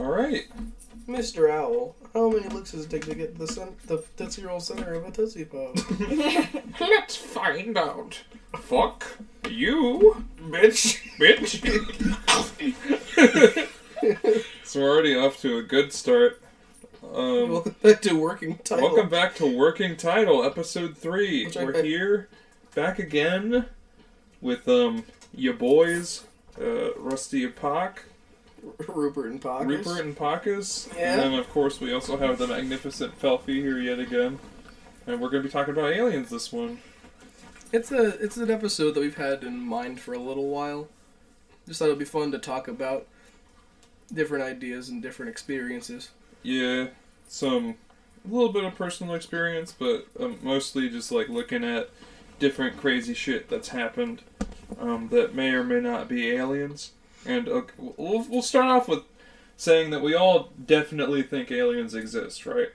Alright. Mr. Owl, how many licks does it take to get the Tootsie Roll center of a Tootsie Pop? Let's find out. Fuck you, bitch. So we're already off to a good start. Welcome back to Working Title. Welcome back to Working Title, Episode 3. We're here, back again, with your boys, Rusty and Pac. Rupert and Pacus. Rupert and Pacus. Yeah. And then, of course, we also have the magnificent Felfie here yet again. And we're going to be talking about aliens this one. It's an episode that we've had in mind for a little while. Just thought it would be fun to talk about different ideas and different experiences. Yeah, a little bit of personal experience, but mostly just like looking at different crazy shit that's happened that may or may not be aliens. And we'll start off with saying that we all definitely think aliens exist, right?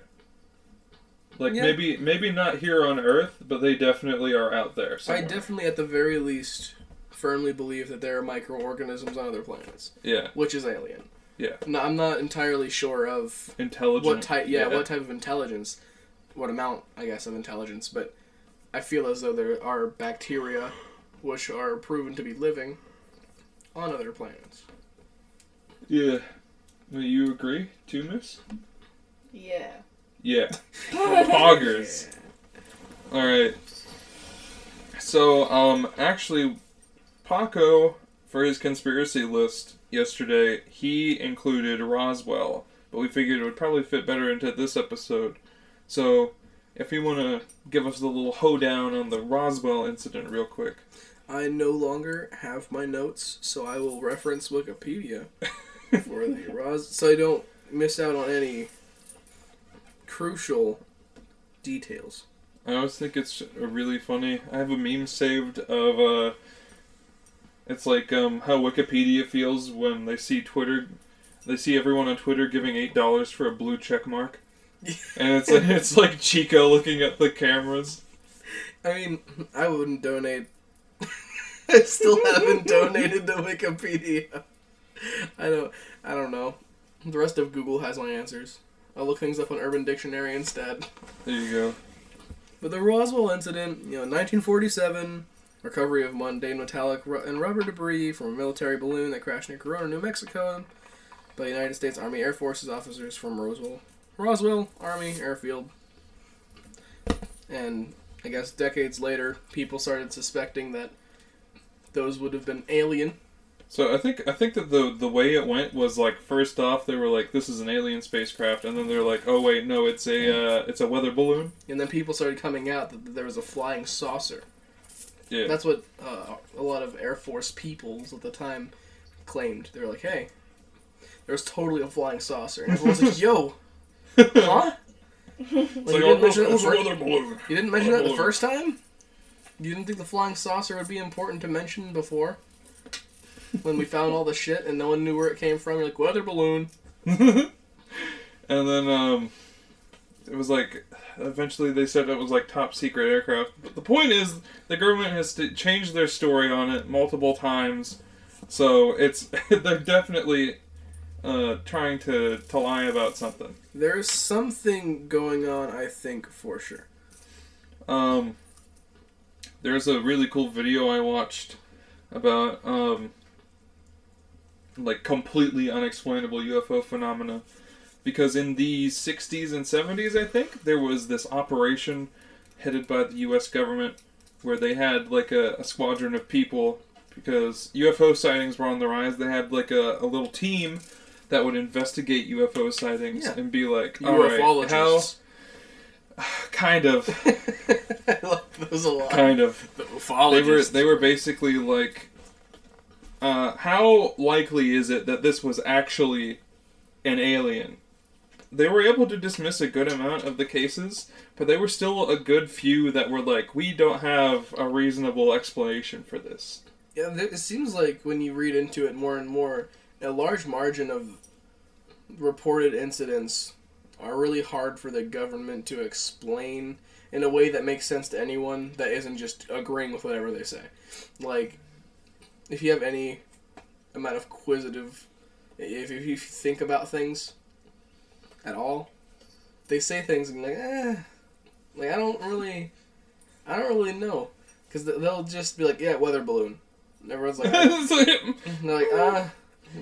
Like, yeah. maybe not here on Earth, but they definitely are out there somewhere. I definitely, at the very least, firmly believe that there are microorganisms on other planets. Yeah. Which is alien. Yeah. No, I'm not entirely sure of... Intelligent. What type of intelligence, what amount, I guess, of intelligence, but I feel as though there are bacteria which are proven to be living on other planets. Yeah. Do you agree too, miss? Yeah. Yeah. Poggers. Yeah. Alright. So, actually, Paco, for his conspiracy list yesterday, he included Roswell, but we figured it would probably fit better into this episode. So, if you want to give us a little hoedown on the Roswell incident real quick. I no longer have my notes, so I will reference Wikipedia for the so I don't miss out on any crucial details. I always think it's really funny. I have a meme saved of it's like how Wikipedia feels when they see everyone on Twitter giving $8 for a blue check mark. And it's like Chico looking at the cameras. I mean, I wouldn't donate. I still haven't donated to Wikipedia. I don't know. The rest of Google has my answers. I'll look things up on Urban Dictionary instead. There you go. But the Roswell incident, 1947, recovery of mundane metallic and rubber debris from a military balloon that crashed near Corona, New Mexico, by United States Army Air Forces officers from Roswell Army Airfield. And I guess decades later, people started suspecting that those would have been alien. So I think that the way it went was like, first off they were like, this is an alien spacecraft, and then they're like, oh wait, no, it's a weather balloon. And then people started coming out that there was a flying saucer. Yeah. That's what a lot of Air Force peoples at the time claimed. They were like, hey, there's totally a flying saucer. And everyone's like, yo, huh? It's like, it's a weather balloon. You didn't mention that the first time? You didn't think the flying saucer would be important to mention before? When we found all the shit and no one knew where it came from, you're like, weather balloon. And then, it was like, eventually they said it was like top secret aircraft. But the point is, the government has changed their story on it multiple times. So they're definitely trying to lie about something. There's something going on, I think, for sure. There's a really cool video I watched about, like, completely unexplainable UFO phenomena. Because in the 60s and 70s, I think, there was this operation headed by the U.S. government where they had, like, a squadron of people. Because UFO sightings were on the rise, they had, like, a little team that would investigate UFO sightings and be like, alright, how... Kind of. I like those a lot. Kind of. The ufologists. They were basically like, how likely is it that this was actually an alien? They were able to dismiss a good amount of the cases, but there were still a good few that were like, we don't have a reasonable explanation for this. Yeah, it seems like when you read into it more and more, a large margin of reported incidents are really hard for the government to explain in a way that makes sense to anyone that isn't just agreeing with whatever they say. Like, if you have any amount of if you think about things at all, they say things and you're like, like I don't really know, because they'll just be like, yeah, weather balloon. And everyone's like, they're like,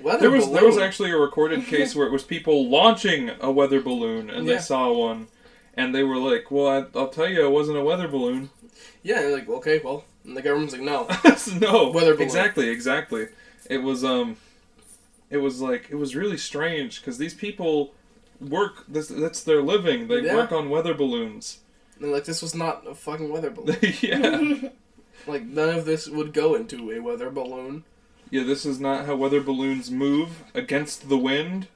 weather balloon. There was actually a recorded case where it was people launching a weather balloon and they saw one, and they were like, well, I'll tell you, it wasn't a weather balloon. Yeah, and like, okay, well, and the government's like, no, no, weather balloon. Exactly. It was really strange because these people work. That's their living. They work on weather balloons. And like, this was not a fucking weather balloon. Yeah. Like, none of this would go into a weather balloon. Yeah, this is not how weather balloons move against the wind.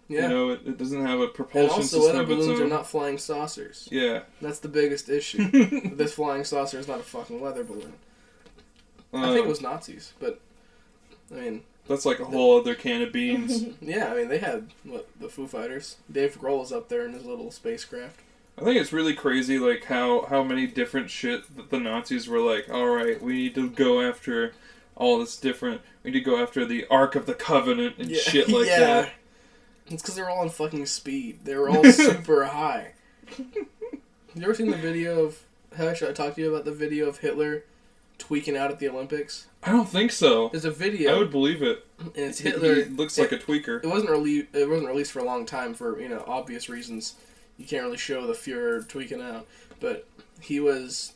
Yeah. You know, it doesn't have a propulsion system. And also, weather balloons are not flying saucers. Yeah. That's the biggest issue. This flying saucer is not a fucking weather balloon. I think it was Nazis, but, I mean... That's like a whole other can of beans. Yeah, I mean, they had, the Foo Fighters. Dave Grohl is up there in his little spacecraft. I think it's really crazy, like, how many different shit that the Nazis were like, alright, we need to go after all this different... We need to go after the Ark of the Covenant and shit like that. It's because they're all on fucking speed. They were all super high. You ever seen the video of... Should I talk to you about the video of Hitler tweaking out at the Olympics? I don't think so. There's a video. I would believe it. And it's Hitler. He looks like a tweaker. It wasn't released for a long time for, obvious reasons. You can't really show the Fuhrer tweaking out. But he was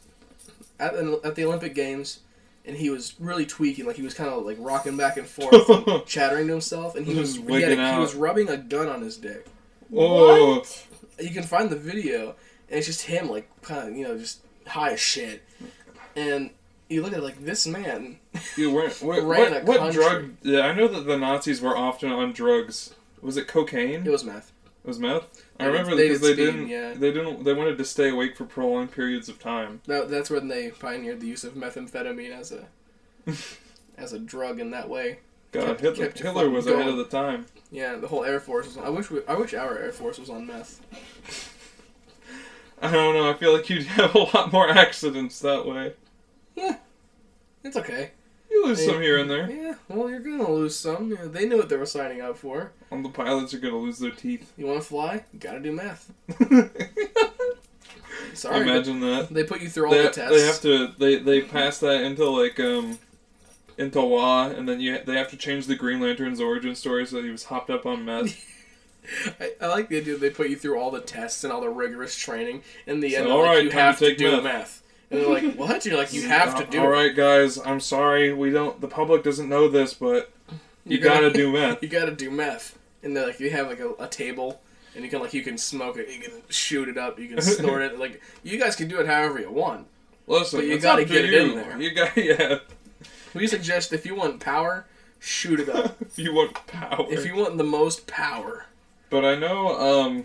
at the Olympic Games, and he was really tweaking. Like, he was kind of like rocking back and forth, and chattering to himself, and he was rubbing a gun on his dick. Oh. What? You can find the video, and it's just him, like, kind of, just high as shit. And you look at it like, this man what drug... Yeah, I know that the Nazis were often on drugs. Was it cocaine? It was meth. It was meth? I remember because they wanted to stay awake for prolonged periods of time. That's when they pioneered the use of methamphetamine as a drug in that way. God, Hitler was ahead of the time. Yeah, the whole Air Force was on... I wish our Air Force was on meth. I don't know, I feel like you'd have a lot more accidents that way. Yeah, it's okay. You lose some here and there. Yeah, well, you're gonna lose some. They knew what they were signing up for. And the pilots are gonna lose their teeth. You want to fly? You gotta do math. Sorry. Imagine that. They put you through all the tests. They pass that into into law, and then they have to change the Green Lantern's origin story so that he was hopped up on meth. I like the idea that they put you through all the tests and all the rigorous training. In the end, you have to do math. And they're like, what? You're like, you have to do it. Alright, guys, I'm sorry. The public doesn't know this, but you gotta do meth. You gotta do meth. And they're like, you have like a table, and you can smoke it, you can shoot it up, you can snort it. Like, you guys can do it however you want. Listen, but you gotta get it in there. We suggest if you want power, shoot it up. If you want power. If you want the most power. But I know,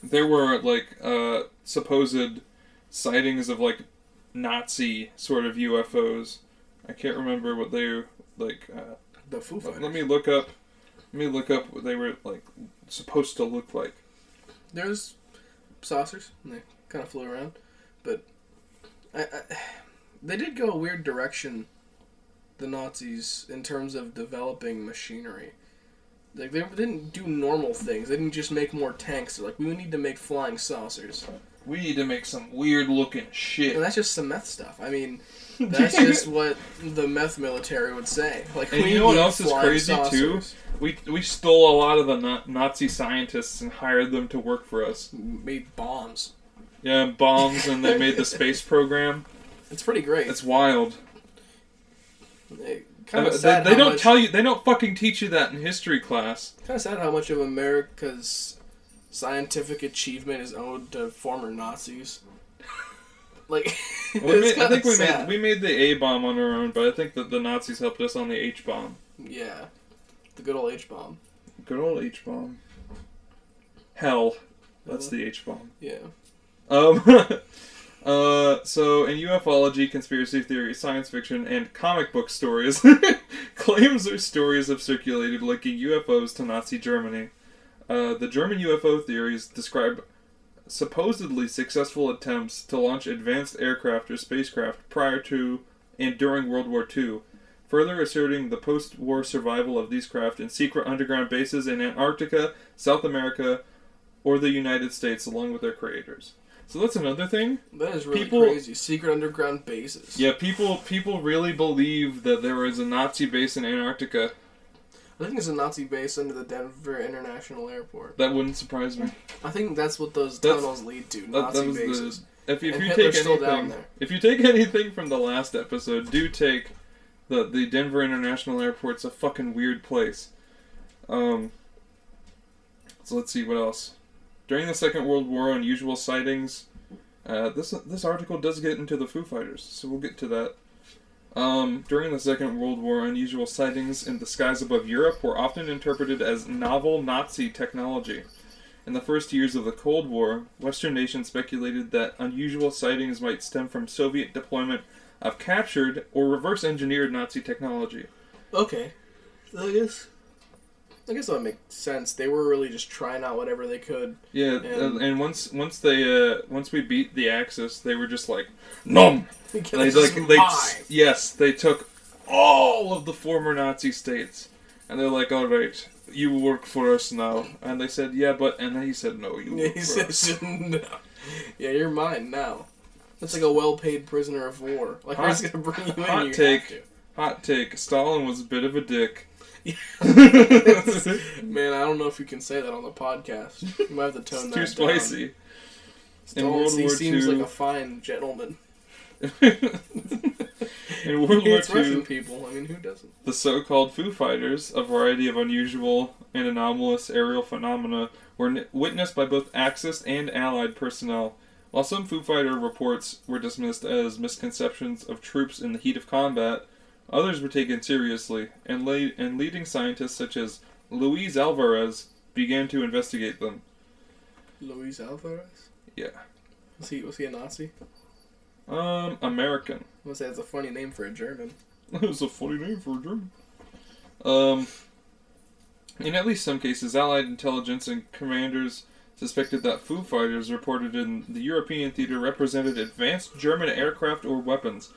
there were, like, supposed sightings of, like, Nazi sort of UFOs. I can't remember what they were, like... the Foo Fighters. Let me look up what they were, like, supposed to look like. There's saucers, and they kind of flew around. But they did go a weird direction, the Nazis, in terms of developing machinery. Like, they didn't do normal things. They didn't just make more tanks. They're like, we need to make flying saucers. We need to make some weird-looking shit. And that's just some meth stuff. I mean, that's just what the meth military would say. Like, and you know what else is crazy, saucers. Too? We stole a lot of the Nazi scientists and hired them to work for us. Made bombs. Yeah, bombs, and they made the space program. It's pretty great. It's wild. Kind of sad they don't tell you. They don't fucking teach you that in history class. Kind of sad how much of America's scientific achievement is owed to former Nazis. Like, I think we made the A bomb on our own, but I think that the Nazis helped us on the H bomb. Yeah, the good old H bomb. Good old H bomb. Hell, that's the H bomb. Yeah. So in ufology, conspiracy theory, science fiction, and comic book stories, claims or stories have circulated linking UFOs to Nazi Germany. The German UFO theories describe supposedly successful attempts to launch advanced aircraft or spacecraft prior to and during World War II. further asserting the post-war survival of these craft in secret underground bases in Antarctica, South America, or the United States, along with their creators. So that's another thing. That is really crazy. Secret underground bases. Yeah, people really believe that there was a Nazi base in Antarctica. I think it's a Nazi base under the Denver International Airport. That wouldn't surprise me. I think that's what those tunnels lead to. Nazi bases. If you take anything from the last episode, do take the Denver International Airport's a fucking weird place. So let's see what else. During the Second World War, unusual sightings. This article does get into the Foo Fighters, so we'll get to that. During the Second World War, unusual sightings in the skies above Europe were often interpreted as novel Nazi technology. In the first years of the Cold War, Western nations speculated that unusual sightings might stem from Soviet deployment of captured or reverse-engineered Nazi technology. Okay. I guess that would make sense. They were really just trying out whatever they could. Yeah, and once we beat the Axis, they were just like, "Nom!" They took all of the former Nazi states, and they're like, "All right, you work for us now." And they said, "Yeah, but," and then he said, "No, you work for us." No. Yeah, you're mine now. That's like a well-paid prisoner of war. Like, we're just gonna bring you in. Hot take. Stalin was a bit of a dick. Man, I don't know if you can say that on the podcast. You might have to tone that down. Too spicy. In World War II, seems like a fine gentleman. In World War II, Russian people. I mean, who doesn't? The so-called Foo Fighters, a variety of unusual and anomalous aerial phenomena, were witnessed by both Axis and Allied personnel. While some Foo Fighter reports were dismissed as misconceptions of troops in the heat of combat, others were taken seriously, and leading scientists such as Luis Alvarez began to investigate them. Luis Alvarez? Yeah. Was he a Nazi? American. I was say that's a funny name for a German. It's a funny name for a German. In at least some cases, Allied intelligence and commanders suspected that Foo Fighters reported in the European theater represented advanced German aircraft or weapons.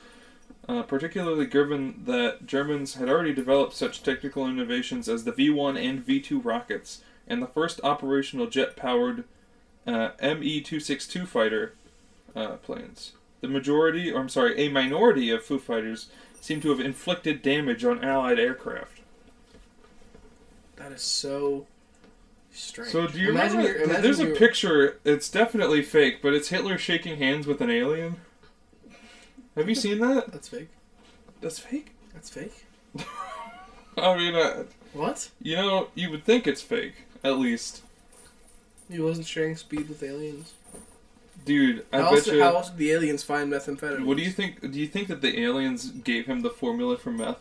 Particularly given that Germans had already developed such technical innovations as the V-1 and V-2 rockets, and the first operational jet-powered Me-262 fighter planes. A minority of Foo Fighters seem to have inflicted damage on Allied aircraft. That is so strange. So do you imagine there's a picture, it's definitely fake, but it's Hitler shaking hands with an alien? Have you seen that? That's fake. That's fake? That's fake? I mean, what? You know, you would think it's fake, at least. He wasn't sharing speed with aliens? Dude, how else did the aliens find methamphetamine? What do you think? Do you think that the aliens gave him the formula for meth,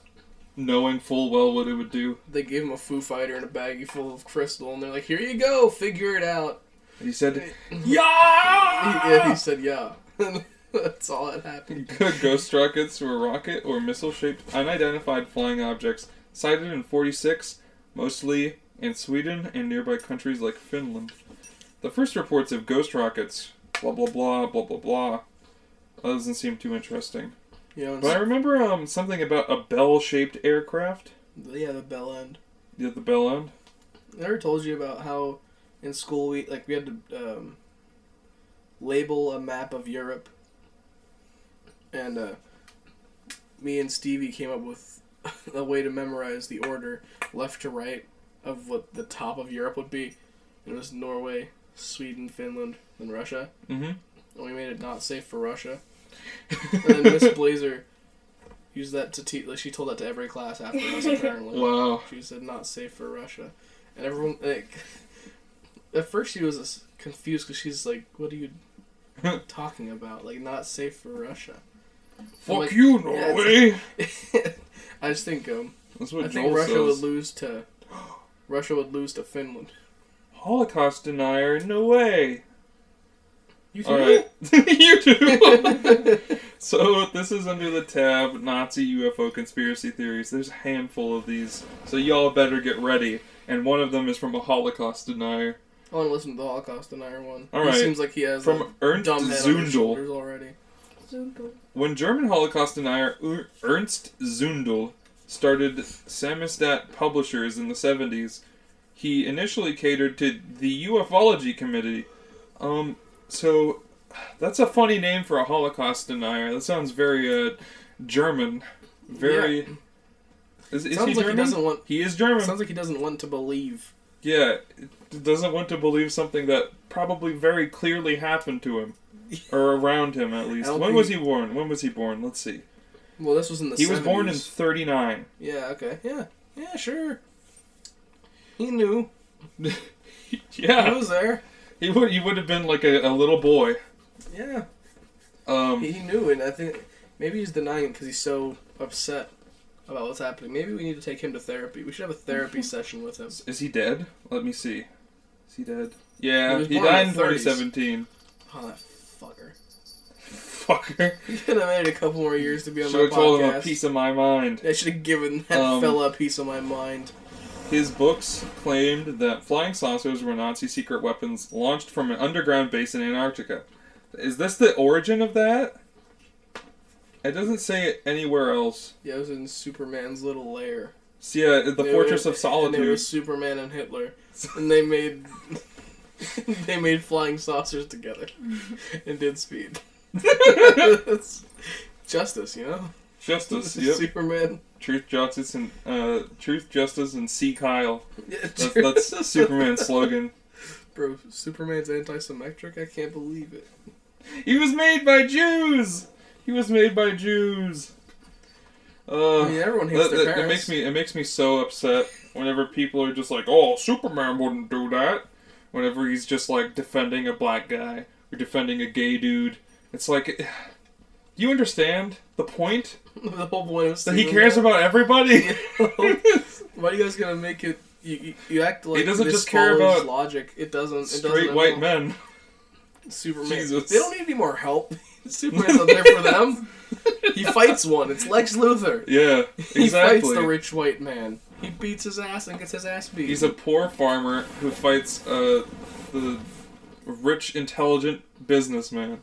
knowing full well what it would do? They gave him a Foo Fighter and a baggie full of crystal, and they're like, "Here you go, figure it out." He said, "Yeah." He said, "Yeah." That's all that happened. Ghost rockets were rocket or missile-shaped unidentified flying objects sighted in 1946, mostly in Sweden and nearby countries like Finland. The first reports of ghost rockets, blah blah blah blah blah blah, that doesn't seem too interesting. Yeah, but I remember something about a bell-shaped aircraft. Yeah, the bell end. Yeah, the bell end. I never told you about how in school we had to label a map of Europe. And me and Stevie came up with a way to memorize the order, left to right, of what the top of Europe would be. It was Norway, Sweden, Finland, then Russia. Mm-hmm. And we made it not safe for Russia. And then Miss Blazer used that to teach. Like, she told that to every class after us, apparently. Wow. She said, not safe for Russia. And everyone, at first she was confused because she's like, what are you talking about? Like, not safe for Russia. Fuck you, Norway! I just think that's what I think Russia would lose to Finland. Holocaust denier, no way. You too. All right, you too. So this is under the tab Nazi UFO conspiracy theories. There's a handful of these, so y'all better get ready. And one of them is from a Holocaust denier. I want to listen to the Holocaust denier one. All right. He seems like he has from Ernst dumb head on his shoulders already. When German Holocaust denier Ernst Zundel started Samizdat Publishers in the 70s. He initially catered to the ufology committee. So that's a funny name for a Holocaust denier. That sounds very German. Very. Yeah. Is Sounds he like German? he doesn't want. He is German. Sounds like he doesn't want to believe. Yeah, doesn't want to believe something that probably very clearly happened to him, or around him at least. When was he born? Let's see. Well, this was in the 70s. He was born in 1939. Yeah, okay. Yeah, sure. He knew. Yeah. He was there. He would have been like a little boy. Yeah. He He knew, and I think maybe he's denying it because he's so upset about what's happening. Maybe we need to take him to therapy. We should have a therapy session with him. Is he dead? Let me see. Is he dead? Yeah, He he was born died in in the 30s. 2017. Oh, that fucker. Fucker. He could have made a couple more years to be on Should my have told him a podcast. piece of my mind. I should have given that fella a piece of my mind. His books claimed that flying saucers were Nazi secret weapons launched from an underground base in Antarctica. Is this the origin of that? It doesn't say it anywhere else. Yeah, it was in Superman's little lair. So yeah, the Fortress of Solitude. And it was Superman and Hitler. And they made... they made flying saucers together. And did speed. It's justice, you know? Justice, yep. Superman. Truth, Justice, and See Kyle. Yeah, That's Superman's slogan. Bro, Superman's anti-Semitic? I can't believe it. He was made by Jews! I mean, everyone hates their parents. It makes me so upset whenever people are just like, oh, Superman wouldn't do that. Whenever he's just like defending a black guy or defending a gay dude. It's like, do you understand the point? The whole point of That he cares about everybody? Why are you guys gonna make it... You act like He doesn't this just care follows about logic. It doesn't. Straight white men. Superman. Jesus. They don't need any more help. Superman's not there for them. He fights one. It's Lex Luthor. Yeah, exactly. He fights the rich white man. He beats his ass and gets his ass beat. He's a poor farmer who fights the rich, intelligent businessman.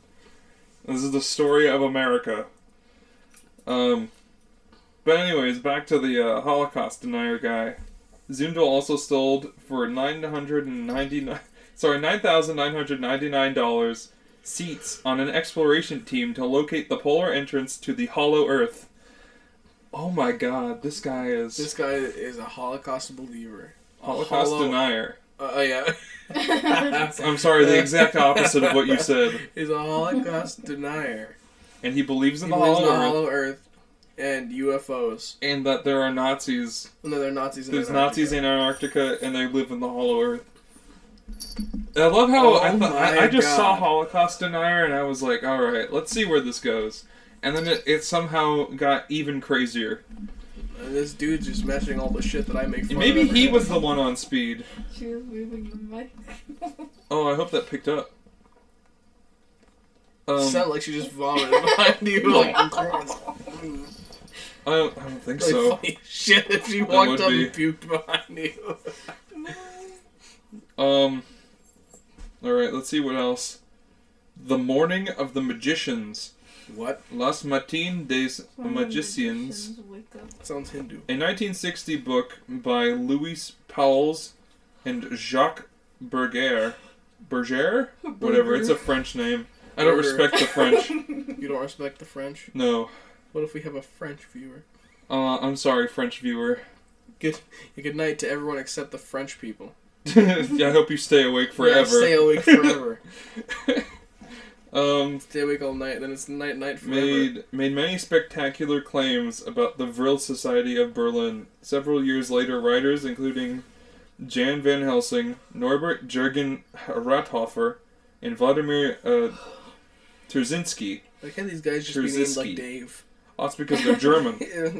This is the story of America. But anyways, back to the Holocaust denier guy. Zundel also sold for $9,999 seats on an exploration team to locate the polar entrance to the Hollow Earth. Oh my God, this guy is a Holocaust believer. Holocaust denier. Yeah. I'm sorry, the exact opposite of what you said. He's a Holocaust denier. And he believes in He the believes in the Hollow Hollow Earth. Earth and UFOs. And that there are Nazis. No, they're Nazis in There's Antarctica. Nazis in Antarctica, and they live in the Hollow Earth. And I love how I just saw Holocaust denier, and I was like, all right, let's see where this goes. And then it somehow got even crazier. And this dude's just matching all the shit that I make fun Maybe of. he was the one on speed. She was moving the mic. Oh, I hope that picked up. Sounded like she just vomited behind you. Like, I don't think so. Funny shit if she That walked would up be. and puked behind you. Alright, let's see what else. The Morning of the Magicians. What? Las Matines des Magiciens. Wake up. Sounds Hindu. A 1960 book by Louis Pauls and Jacques Berger. Berger? Whatever, it's a French name. I don't Berger. respect the French. You don't respect the French? No. What if we have a French viewer? I'm sorry, French viewer. Good night to everyone except the French people. Yeah, I hope you stay awake forever. Yeah, stay awake forever. Um, Stay awake all night, then it's night forever. made many spectacular claims about the Vril Society of Berlin. Several years later, writers including Jan van Helsing, Norbert Jürgen Rathofer, and Vladimir Terzinski. Why can't these guys just be named Terzinski. like Dave? Oh, it's because they're German. Yeah.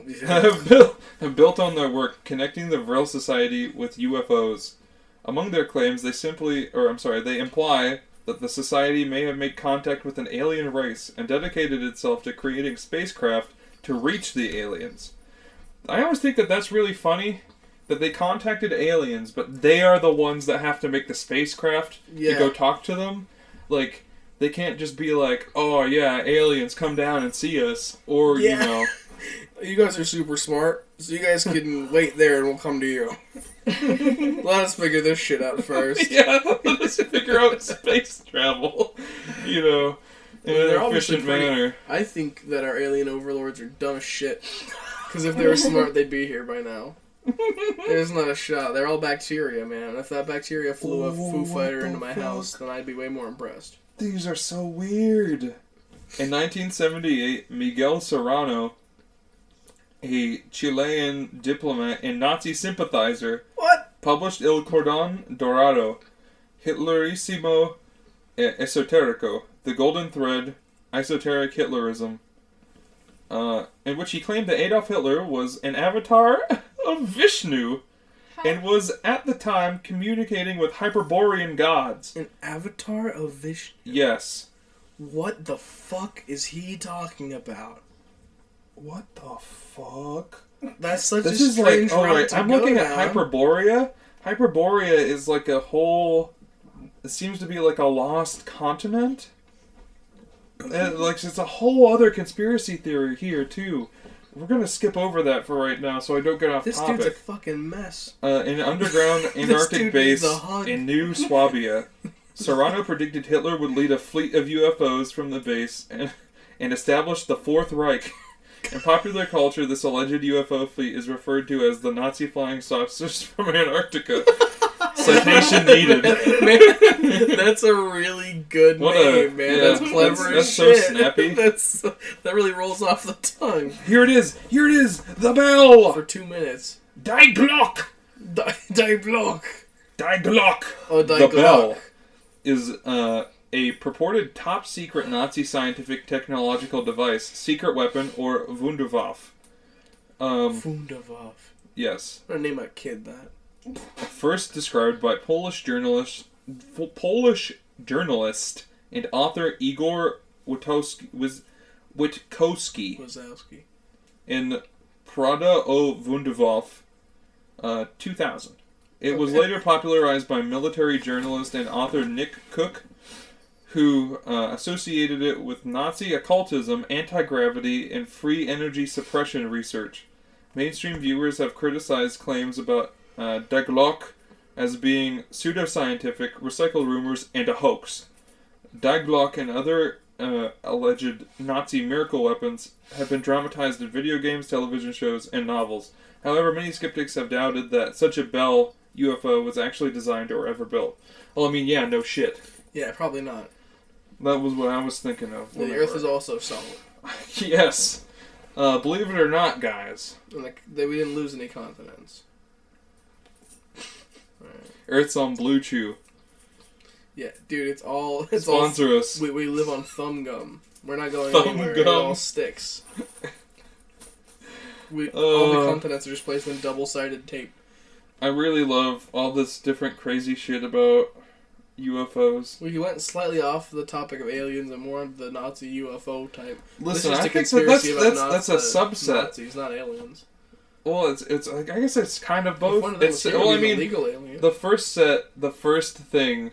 have built on their work connecting the Vril Society with UFOs. Among their claims, they imply that the Society may have made contact with an alien race and dedicated itself to creating spacecraft to reach the aliens. I always think that that's really funny, that they contacted aliens, but they are the ones that have to make the spacecraft to go talk to them. Like, they can't just be like, oh yeah, aliens, come down and see us. Or, you know, You guys are super smart, so you guys can wait there and we'll come to you. Let us figure this shit out first. Yeah, let us figure out space travel. You know, in They're an obviously efficient pretty- manner. I think that our alien overlords are dumb as shit. Because if they were smart, they'd be here by now. There's not a shot. They're all bacteria, man. If that bacteria flew a Foo what Fighter the into my fuck? house, then I'd be way more impressed. These are so weird. In 1978, Miguel Serrano, a Chilean diplomat and Nazi sympathizer, What? published El Cordón Dorado, Hitlerísimo Esoterico, The Golden Thread, Esoteric Hitlerism, in which he claimed that Adolf Hitler was an avatar of Vishnu and was at the time communicating with Hyperborean gods. An avatar of Vishnu? Yes. What the fuck is he talking about? What the fuck? That's such This a is like, strange oh route wait, to I'm go looking at down. Hyperborea. Hyperborea is like a whole, it seems to be like a lost continent. And like it's a whole other conspiracy theory here too. We're gonna skip over that for right now, so I don't get off This dude's a topic. fucking mess. An underground This Antarctic dude base needs a hug. in New Swabia, Serrano predicted Hitler would lead a fleet of UFOs from the base and establish the Fourth Reich. In popular culture, this alleged UFO fleet is referred to as the Nazi flying saucers from Antarctica. Citation needed. Man, that's a really good What name, a- man. yeah, That's clever that's as so shit. snappy. That really rolls off the tongue Here it is! Here it is! The bell! for 2 minutes. Die Glock! Die Block. Die Glock! Oh, Die The Glock. bell is a purported top-secret Nazi scientific technological device, secret weapon, or Wunderwaffe. Wunderwaffe. Yes. I'm gonna name my kid that. First described by Polish journalist and author Igor Witkowski Wazowski. in Prada o Wunderwaffe, 2000. It was Okay. later popularized by military journalist and author Nick Cook, who associated it with Nazi occultism, anti-gravity, and free energy suppression research. Mainstream viewers have criticized claims about Die Glock as being pseudoscientific, recycled rumors, and a hoax. Die Glock and other alleged Nazi miracle weapons have been dramatized in video games, television shows, and novels. However, many skeptics have doubted that such a Bell UFO was actually designed or ever built. Well, I mean, yeah, no shit. Yeah, probably not. That was what I was thinking of. The Earth is also solid. Yes. Believe it or not, guys, And we didn't lose any continents. Alright. Earth's on Blue Chew. Yeah, dude, it's all... Sponsor us. We live on thumb gum. We're not going Thumb anywhere. It gum. all sticks. All the continents are just placed in double-sided tape. I really love all this different crazy shit about UFOs. We went slightly off the topic of aliens and more into the Nazi UFO type. Listen, This is I just a think that conspiracy about that's a subset. Nazis, not aliens. Well, it's like, I guess it's kind of If both. one of them It's was here, well, I it'd be mean, an illegal alien. the first thing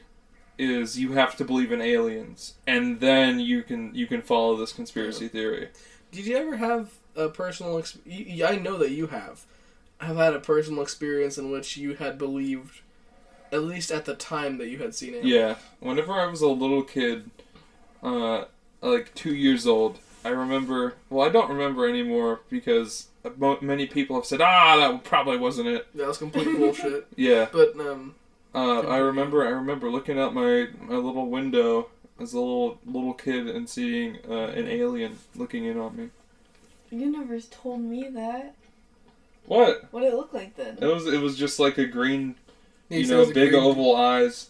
is you have to believe in aliens, and then you can follow this conspiracy theory. Did you ever have a personal... I know that you have had a personal experience in which you had believed, at least at the time, that you had seen aliens. Yeah, whenever I was a little kid, like 2 years old, I remember. Well, I don't remember anymore because many people have said, that probably wasn't it. That was complete bullshit. Yeah. But, I remember looking out my little window as a little kid and seeing an alien looking in on me. You never told me that. What? What did it look like then? It was just like a green, he said it was a big green- oval eyes.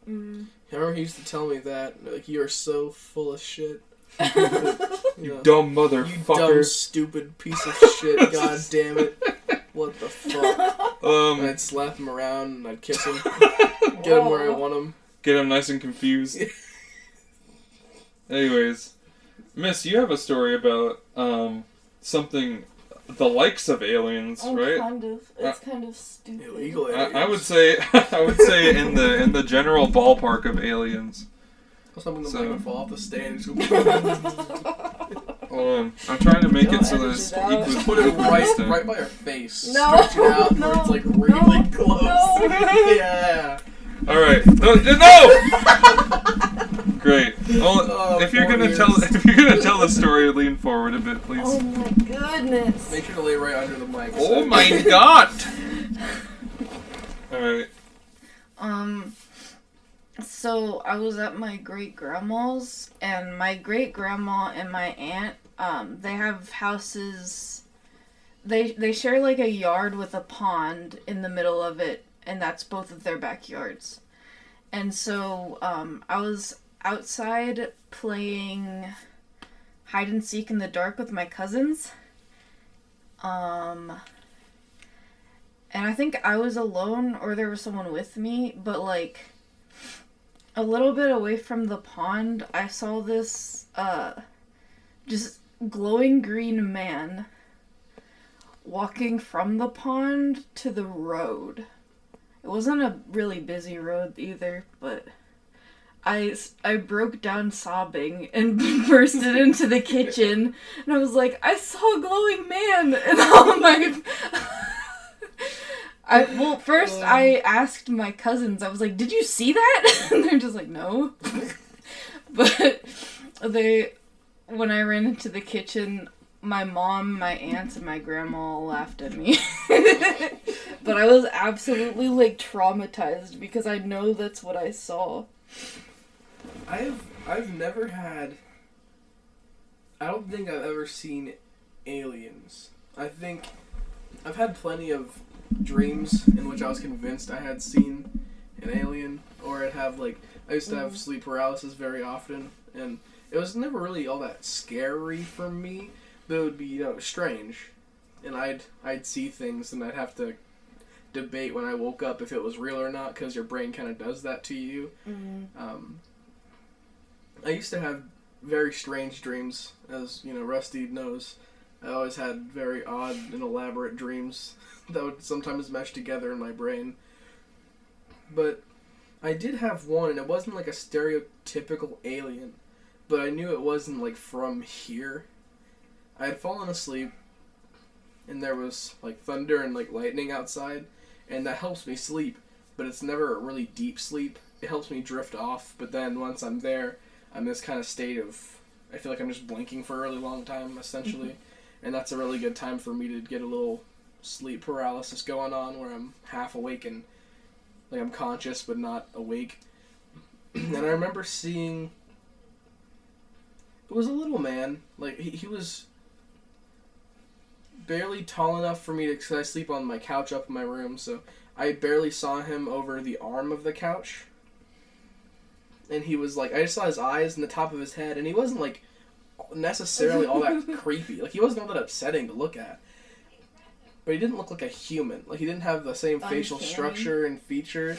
Mm. I remember he used to tell me that, like, you are so full of shit. You dumb You dumb, motherfucker. stupid piece of shit, god damn it. What the fuck? And I'd slap him around and I'd kiss him. Get him where I want him. Get him nice and confused. Anyways, Miss, you have a story about something, the likes of aliens, right? Kind of. It's kind of stupid. Illegal aliens. I would say in the general ballpark of aliens. Something that So- might fall off the stand and just go... Hold on. I'm trying to make Don't it so edit that it's it out. equal. Just put it equal right distance. by her face. No, Stretch it out no, where it's like really no, close. no. Yeah. All right. No. Great. Oh, if you're poor gonna ears. tell the story, lean forward a bit, please. Oh my goodness. Make sure to lay right under the mic. Oh my god! Alright. So I was at my great grandma's, and my great grandma and my aunt, they have houses. They share like a yard with a pond in the middle of it, and that's both of their backyards. And so I was outside playing hide and seek in the dark with my cousins. And I think I was alone or there was someone with me, but like a little bit away from the pond, I saw this just glowing green man walking from the pond to the road. It wasn't a really busy road either, but I broke down sobbing and bursted into the kitchen, and I was like, I saw a glowing man, and all my... First I asked my cousins, I was like, did you see that? And they're just like, no. But when I ran into the kitchen, my mom, my aunts, and my grandma all laughed at me. But I was absolutely, like, traumatized because I know that's what I saw. I've never had... I don't think I've ever seen aliens. I think I've had plenty of dreams in which I was convinced I had seen an alien, or I'd have, like... I used to have sleep paralysis very often, and it was never really all that scary for me, but it would be, you know, strange. And I'd see things, and I'd have to debate when I woke up if it was real or not, because your brain kind of does that to you. I used to have very strange dreams, as, you know, Rusty knows. I always had very odd and elaborate dreams that would sometimes mesh together in my brain. But I did have one, and it wasn't like a stereotypical alien, but I knew it wasn't, like, from here. I had fallen asleep, and there was, like, thunder and, like, lightning outside, and that helps me sleep, but it's never a really deep sleep. It helps me drift off, but then once I'm there, I'm in this kind of state of, I feel like I'm just blinking for a really long time, essentially, and that's a really good time for me to get a little sleep paralysis going on, where I'm half awake and, like, I'm conscious but not awake. And I remember seeing, it was a little man, like, he was barely tall enough for me to, because I sleep on my couch up in my room, so I barely saw him over the arm of the couch. And he was like, I just saw his eyes and the top of his head, and he wasn't like necessarily all that creepy. Like, he wasn't all that upsetting to look at. But he didn't look like a human. Like, he didn't have the same facial structure and feature.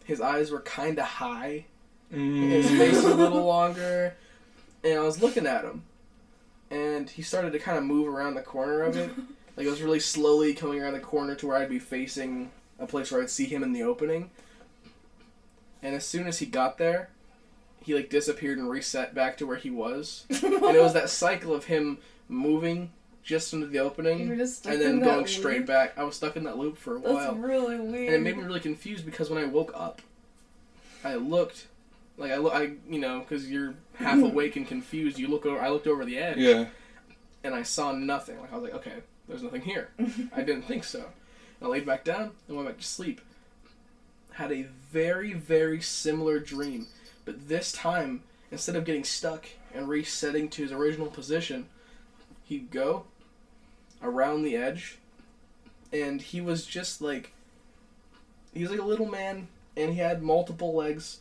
His eyes were kind of high. His face was a little longer. And I was looking at him. And he started to kind of move around the corner of it. Like, it was really slowly coming around the corner to where I'd be facing a place where I'd see him in the opening. And as soon as he got there, he, like, disappeared and reset back to where he was. And it was that cycle of him moving just into the opening and then going straight back. I was stuck in that loop for a while. That's really weird. And it made me really confused because when I woke up, I looked, like, I you know, because you're half awake and confused, I looked over the edge. Yeah. And I saw nothing. Like, I was like, okay, there's nothing here. I didn't think so. And I laid back down and went back to sleep. Had a very, very similar dream, but this time, instead of getting stuck and resetting to his original position, he'd go around the edge, and he was just like, he was like a little man, and he had multiple legs,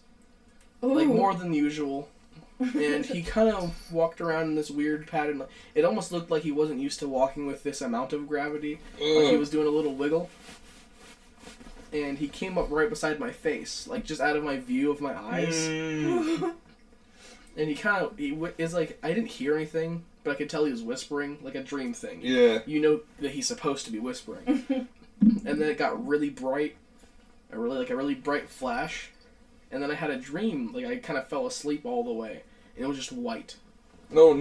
like more than usual, and he kind of walked around in this weird pattern. It almost looked like he wasn't used to walking with this amount of gravity, like he was doing a little wiggle. And he came up right beside my face, like, just out of my view of my eyes. And he kind of, is like, I didn't hear anything, but I could tell he was whispering, like a dream thing. Yeah. You know that he's supposed to be whispering. And then it got really bright, a really bright flash. And then I had a dream, like, I kind of fell asleep all the way. And it was just white. No.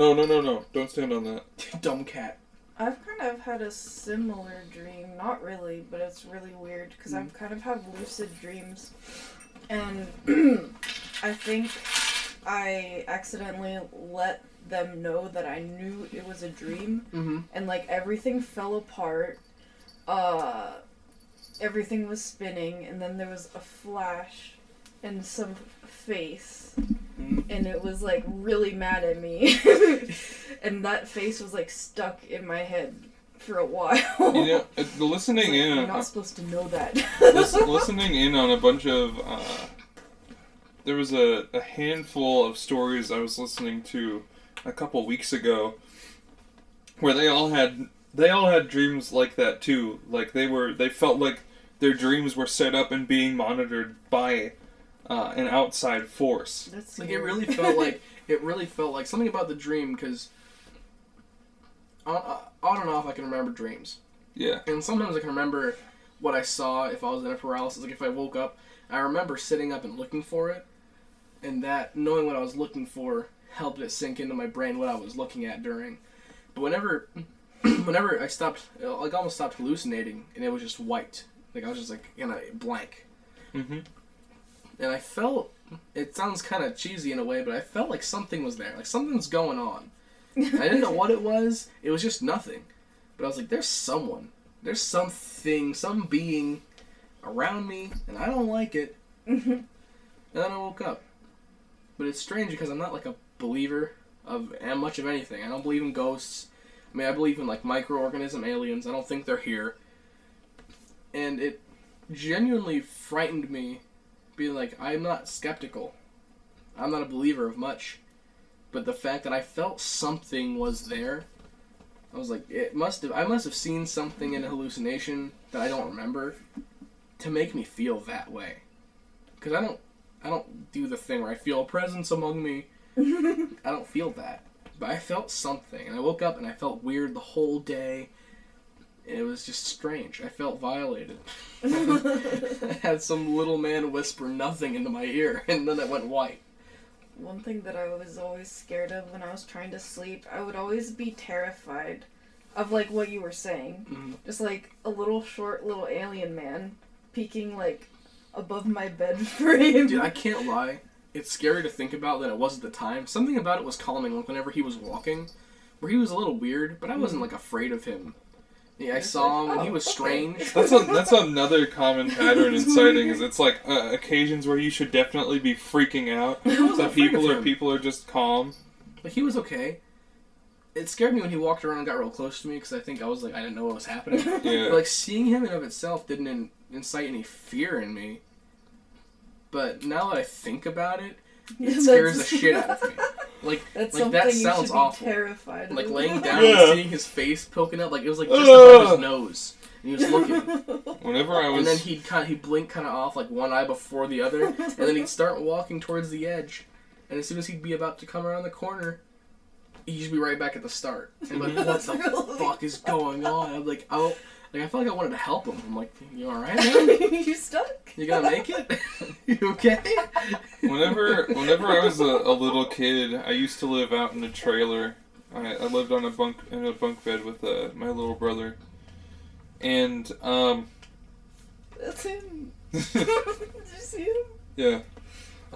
Don't stand on that. Dumb cat. I've kind of had a similar dream. Not really, but it's really weird because I've kind of have lucid dreams. And I think I accidentally let them know that I knew it was a dream. Mm-hmm. And, like, everything fell apart. Everything was spinning, and then there was a flash and some face. And it was, like, really mad at me. And that face was, like, stuck in my head for a while. You know, listening in... You're not supposed to know that. listening in on a bunch of... there was a handful of stories I was listening to a couple weeks ago where they all had dreams like that, too. Like, they felt like their dreams were set up and being monitored by... an outside force. That's like weird. it really felt like something about the dream, because on and off I can remember dreams. Yeah. And sometimes I can remember what I saw if I was in a paralysis. Like if I woke up, I remember sitting up and looking for it, and that knowing what I was looking for helped it sink into my brain what I was looking at during. But whenever I stopped, like almost stopped hallucinating, and it was just white. Like I was just like in a blank. Mm-hmm. And I felt, it sounds kind of cheesy in a way, but I felt like something was there. Like something's going on. I didn't know what it was. It was just nothing. But I was like, there's someone. There's something, some being around me, and I don't like it. And then I woke up. But it's strange because I'm not like a believer of much of anything. I don't believe in ghosts. I mean, I believe in like microorganism aliens. I don't think they're here. And it genuinely frightened me. Being like, I'm not skeptical. I'm not a believer of much. But the fact that I felt something was there, I was like, I must have seen something in a hallucination that I don't remember to make me feel that way. Because I don't do the thing where I feel a presence among me. I don't feel that. But I felt something. And I woke up and I felt weird the whole day. It was just strange. I felt violated. I had some little man whisper nothing into my ear, and then it went white. One thing that I was always scared of when I was trying to sleep, I would always be terrified of, like, what you were saying. Mm-hmm. Just, like, a little short little alien man peeking, like, above my bed frame. Dude, I can't lie. It's scary to think about than it was at the time. Something about it was calming, like whenever he was walking, where he was a little weird, but I wasn't, like, afraid of him. Yeah, I saw him, and he was strange. That's another common pattern in sightings. It's like occasions where you should definitely be freaking out. So people are just calm. But he was okay. It scared me when he walked around and got real close to me, because I didn't know what was happening. Yeah. But, like, seeing him in of itself didn't incite any fear in me. But now that I think about it, it scares the shit out of me. Like, That's like something that you sounds should be awful. terrified Like of. laying down Yeah. and seeing his face poking up, like it was like just above his nose, and he was looking. Whenever I was... And then he'd blink kind of off, like one eye before the other, and then he'd start walking towards the edge. And as soon as he'd be about to come around the corner, he'd just be right back at the start. And like, what the really fuck is going on? I'm like, oh, like I felt like I wanted to help him. I'm like, you all right, man? You stuck? You gonna make it? You okay? Whenever I was a little kid, I used to live out in a trailer. I lived on a bunk bed with my little brother, and That's him. Did you see him? yeah.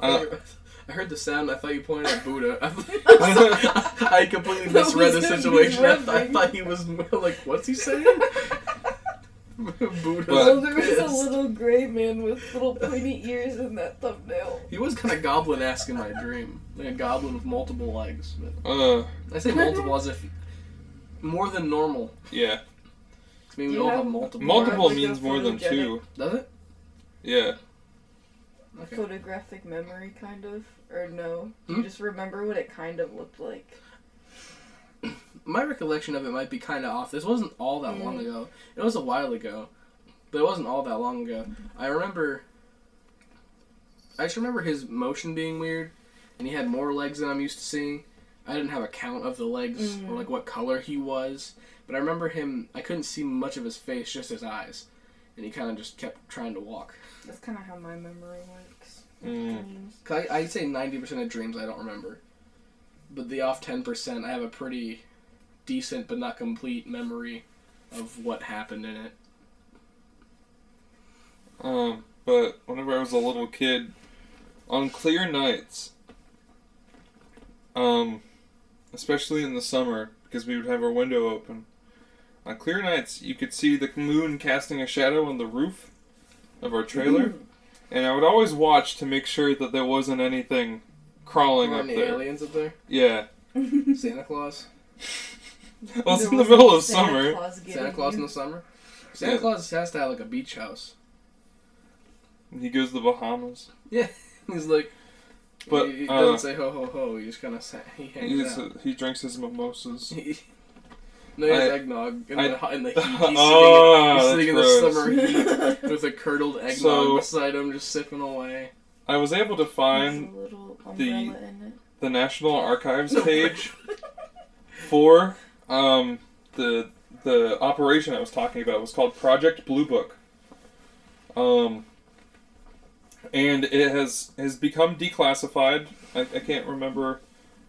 I heard the sound. I thought you pointed at Buddha. I completely misread the was him situation. I rubbing. thought he was like, what's he saying? Buddha's Oh, there was a pissed. little gray man with little pointy ears in that thumbnail. He was kind of goblin-esque in my dream, like a goblin with multiple legs. But I say multiple as if more than normal. Yeah. 'Cause maybe we You all have have multiple. Multiple like a means more than two. Does it? Yeah. Okay. Photographic memory, kind of? Or no? Hmm? You just remember what it kind of looked like. My recollection of it might be kind of off. This wasn't all that long ago. It was a while ago, but it wasn't all that long ago. I just remember his motion being weird, and he had more legs than I'm used to seeing. I didn't have a count of the legs or like what color he was, but I remember him. I couldn't see much of his face, just his eyes, and he kind of just kept trying to walk. That's kind of how my memory works. Mm. 'Cause I'd say 90% of dreams I don't remember. but the off 10%, I have a pretty decent but not complete memory of what happened in it. But whenever I was a little kid, on clear nights, especially in the summer, because we would have our window open, on clear nights, you could see the moon casting a shadow on the roof of our trailer, and I would always watch to make sure that there wasn't anything crawling Were up any there. aliens up there? Yeah. Santa Claus? Well, it's There in the was middle no of Santa summer. Claus getting Santa Claus in you. the summer? Santa Yeah. Claus has to have like a beach house. He goes to the Bahamas. He's like, But, he doesn't say ho ho ho. He just kind of he hangs out. He drinks his mimosas. No, he has I- eggnog in I- the heat. He's Oh, sitting in the that's summer heat with a curdled eggnog So- beside him, just sipping away. I was able to There's find a little the- umbrella in it. the National Archives page for the operation I was talking about. Was called Project Blue Book. And it has become declassified. I can't remember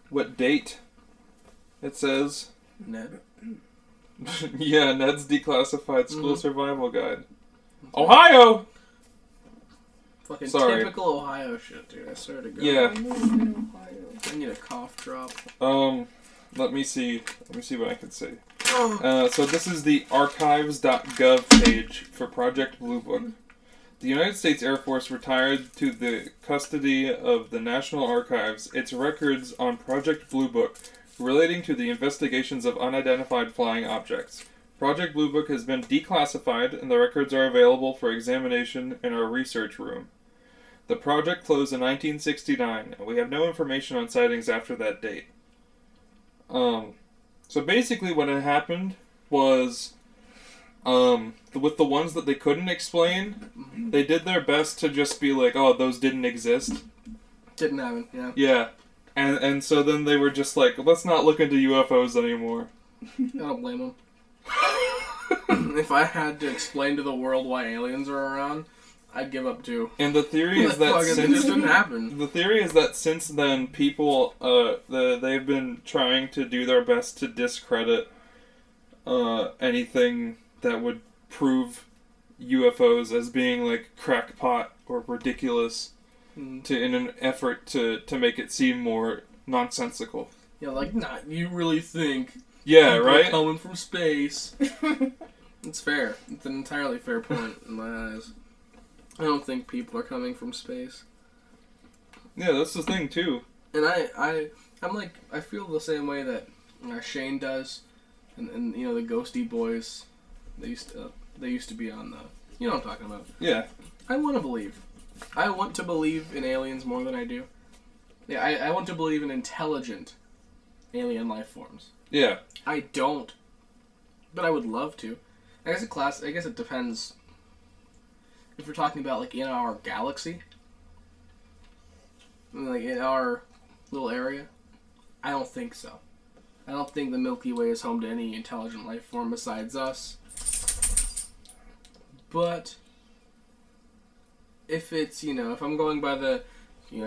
what date it says. Ned. Yeah, Ned's Declassified School Mhm. Survival Guide. Ohio! Fucking Sorry. typical Ohio shit, dude. I swear to God. Yeah. I live in Ohio. I need a cough drop. Let me see what I can see. So this is the archives.gov page for Project Blue Book. The United States Air Force retired to the custody of the National Archives its records on Project Blue Book relating to the investigations of unidentified flying objects. Project Blue Book has been declassified and the records are available for examination in our research room. The project closed in 1969 and we have no information on sightings after that date. So basically what had happened was, with the ones that they couldn't explain, they did their best to just be like, oh, those didn't exist. Didn't happen, yeah. Yeah. And so then they were just like, let's not look into UFOs anymore. I don't blame them. If I had to explain to the world why aliens are around, I'd give up too. And the theory is that Fuck, it since just didn't happen. the theory is that since then, people they've been trying to do their best to discredit anything that would prove UFOs as being like crackpot or ridiculous, in an effort to make it seem more nonsensical. Yeah, like, nah, you really think Yeah, people are right. coming from space? It's fair. It's an entirely fair point in my eyes. I don't think people are coming from space. Yeah, that's the thing too. And I'm like, I feel the same way that Shane does, and you know, the Ghosty Boys, they used to be on the, you know what I'm talking about. Yeah. I want to believe. I want to believe in aliens more than I do. Yeah, I want to believe in intelligent alien life forms. Yeah. I don't, but I would love to. I guess it depends. If we're talking about like in our galaxy, like in our little area, I don't think so. I don't think the Milky Way is home to any intelligent life form besides us. But if it's, if I'm going by the,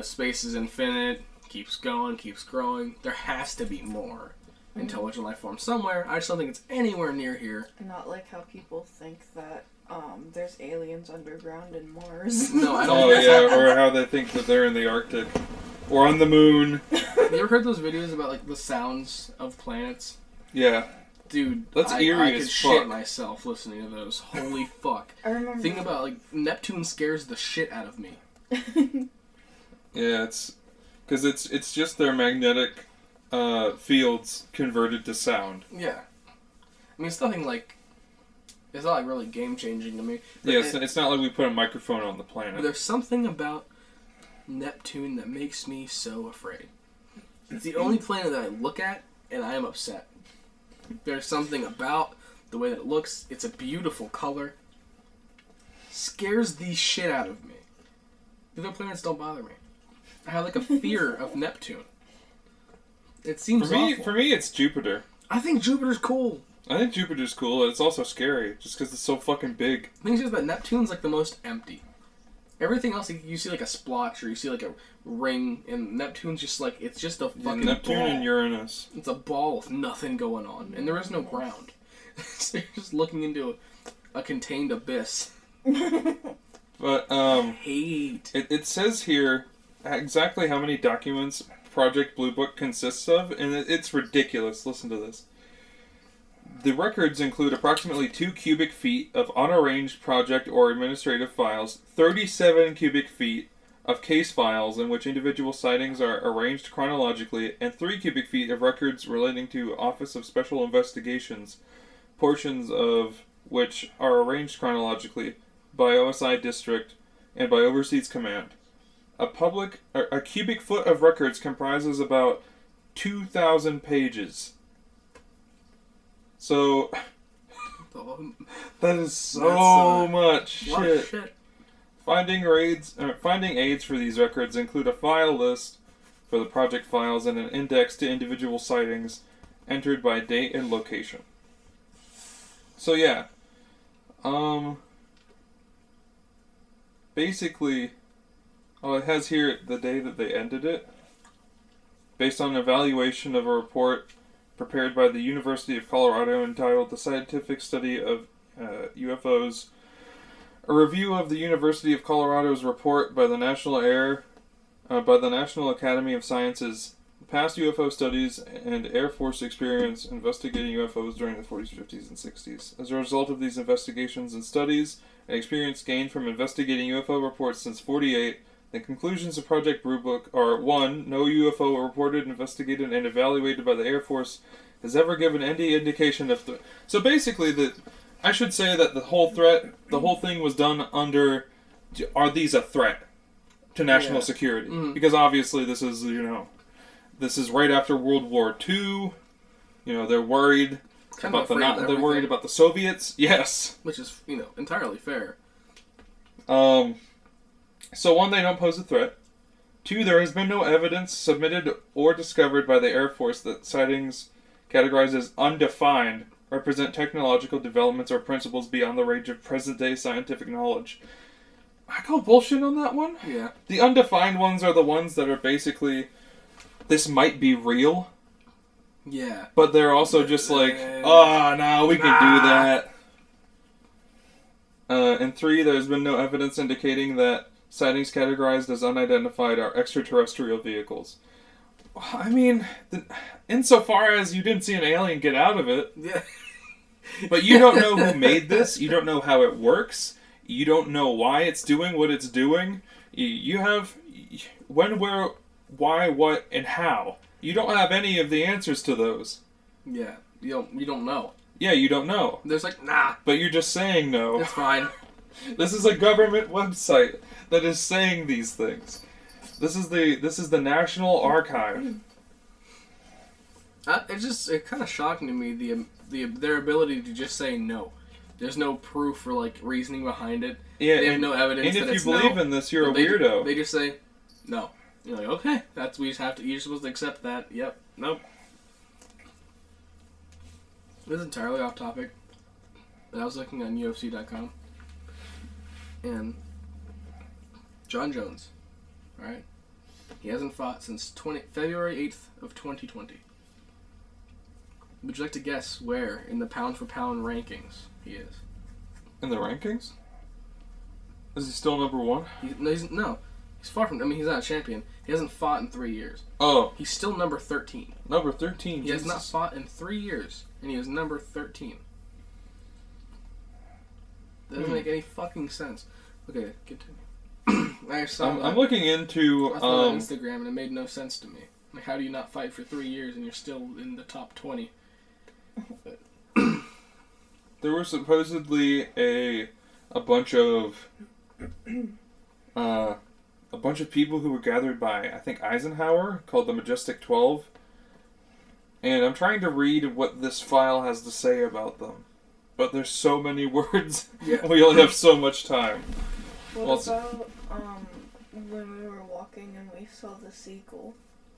space is infinite, keeps going, keeps growing, there has to be more intelligent life form somewhere. I just don't think it's anywhere near here. Not like how people think that there's aliens underground in Mars. No, I don't. Oh yeah, or how they think that they're in the Arctic, or on the moon. You ever heard those videos about like the sounds of planets? Yeah. Dude, That's I eerie could as shit fuck. myself listening to those. Holy fuck. I remember. Think about, like, Neptune scares the shit out of me. Yeah, it's because it's just their magnetic fields converted to sound. Yeah. I mean, it's nothing like... It's not, like, really game-changing to me. But Yeah, it's not like we put a microphone on the but planet. there's something about Neptune that makes me so afraid. It's the only planet that I look at, and I am upset. There's something about the way that it looks. It's a beautiful color. Scares the shit out of me. The other planets don't bother me. I have like a fear of Neptune. It seems awful. For me, it's Jupiter. I think Jupiter's cool. I think Jupiter's cool. It's also scary, just because it's so fucking big. The thing is that Neptune's like the most empty. Everything else, you see like a splotch or you see like a ring, and Neptune's just like, it's just a fucking Neptune ball. and Uranus. It's a ball with nothing going on, and there is no ground. So you're just looking into a contained abyss. But Hate. it says here exactly how many documents Project Blue Book consists of, and it's ridiculous. Listen to this. The records include approximately 2 cubic feet of unarranged project or administrative files, 37 cubic feet of case files in which individual sightings are arranged chronologically, and 3 cubic feet of records relating to Office of Special Investigations, portions of which are arranged chronologically by OSI District and by Overseas Command. A cubic foot of records comprises about 2,000 pages. So, that is so much shit. Finding aids for these records include a file list for the project files and an index to individual sightings entered by date and location. So yeah, basically, it has here the day that they ended it, based on an evaluation of a report prepared by the University of Colorado entitled The Scientific Study of UFOs, a review of the University of Colorado's report by the National Academy of Sciences, past UFO studies and Air Force experience investigating UFOs during the 40s, 50s, and 60s. As a result of these investigations and studies and experience gained from investigating UFO reports since 48, the conclusions of Project Blue Book are: 1. No UFO reported, investigated, and evaluated by the Air Force has ever given any indication of... So basically, I should say that the whole thing was done under... Are these a threat to national security? Mm-hmm. Because obviously this is, this is right after World War II. They're worried about they're worried about the Soviets. Yes. Which is, entirely fair. So 1, they don't pose a threat. 2, there has been no evidence submitted or discovered by the Air Force that sightings categorized as undefined represent technological developments or principles beyond the range of present-day scientific knowledge. I call bullshit on that one. Yeah. The undefined ones are the ones that are basically, this might be real. Yeah. But they're also just like, oh, no, we can do that. And 3, there's been no evidence indicating that sightings categorized as unidentified are extraterrestrial vehicles. I mean, insofar as you didn't see an alien get out of it. Yeah. But you don't know who made this. You don't know how it works. You don't know why it's doing what it's doing. You have when, where, why, what, and how. You don't have any of the answers to those. Yeah. You don't know. Yeah, you don't know. There's like, nah. But you're just saying no. It's fine. This is a government website that is saying these things. This is the National Archive. It kind of shocking to me their ability to just say no. There's no proof or reasoning behind it. Yeah, they have no evidence. And that if you believe in this, you're a weirdo. They just say no. You're like, okay, you're supposed to accept that. Yep. Nope. This is entirely off topic. But I was looking on UFC.com. And John Jones, alright? He hasn't fought since February 8th of 2020. Would you like to guess where in the pound-for-pound rankings he is? In the rankings? Is he still number 1? He's far from... he's not a champion. He hasn't fought in 3 years. Oh. He's still number 13. Number 13, He has not fought in 3 years, and he is number 13. Doesn't make any fucking sense. Okay, continue. I'm looking into... I saw on Instagram, and it made no sense to me. How do you not fight for 3 years, and you're still in the top 20? There were supposedly a bunch of people who were gathered by, I think, Eisenhower, called the Majestic 12. And I'm trying to read what this file has to say about them. But there's so many words. Yeah. We only have so much time. What about when we were walking and we saw the seagull?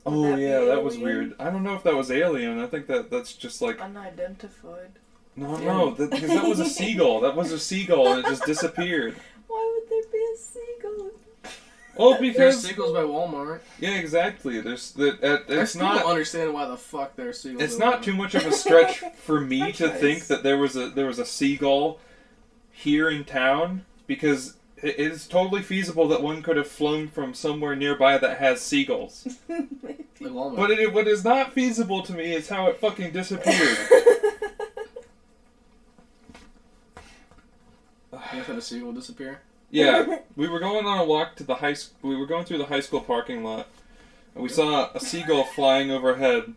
Oh yeah, that was weird. I don't know if that was alien. I think that's just like unidentified. No, because that was a seagull. That was a seagull and it just disappeared. Why would there be a seagull Well, There's because seagulls by Walmart. yeah, exactly. There's that. I It's still not. don't understand why the fuck there's seagulls. It's over not there. too much of a stretch for me to Franchise. think that there was a seagull here in town, because it is totally feasible that one could have flown from somewhere nearby that has seagulls. Like Walmart. But what is not feasible to me is how it fucking disappeared. You ever had a seagull disappear? Yeah, we were going on a walk to the we were going through the high school parking lot, and we saw a seagull flying overhead.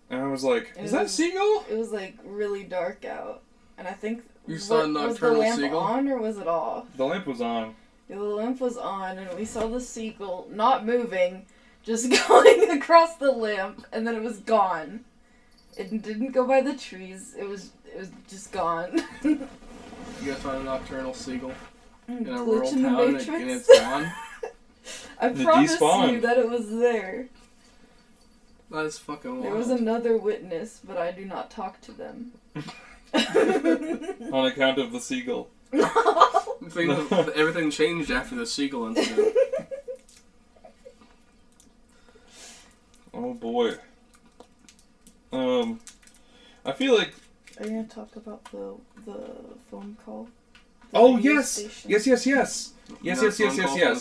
And I was like, "Is that a seagull?" It was like really dark out, and I think You saw a was the nocturnal lamp seagull? on or was it off? The lamp was on. Yeah, the lamp was on, and we saw the seagull not moving, just going across the lamp, and then it was gone. It didn't go by the trees. It was just gone. You guys find a nocturnal seagull in a Glitch rural in the town Matrix. and it's gone? I It promise despawned. you that it was there. That is fucking wild. There was another witness, but I do not talk to them. On account of the seagull. Everything changed after the seagull incident. Oh boy. I feel like. Are you gonna talk about the phone call? The Oh radio yes, station? yes. Yes.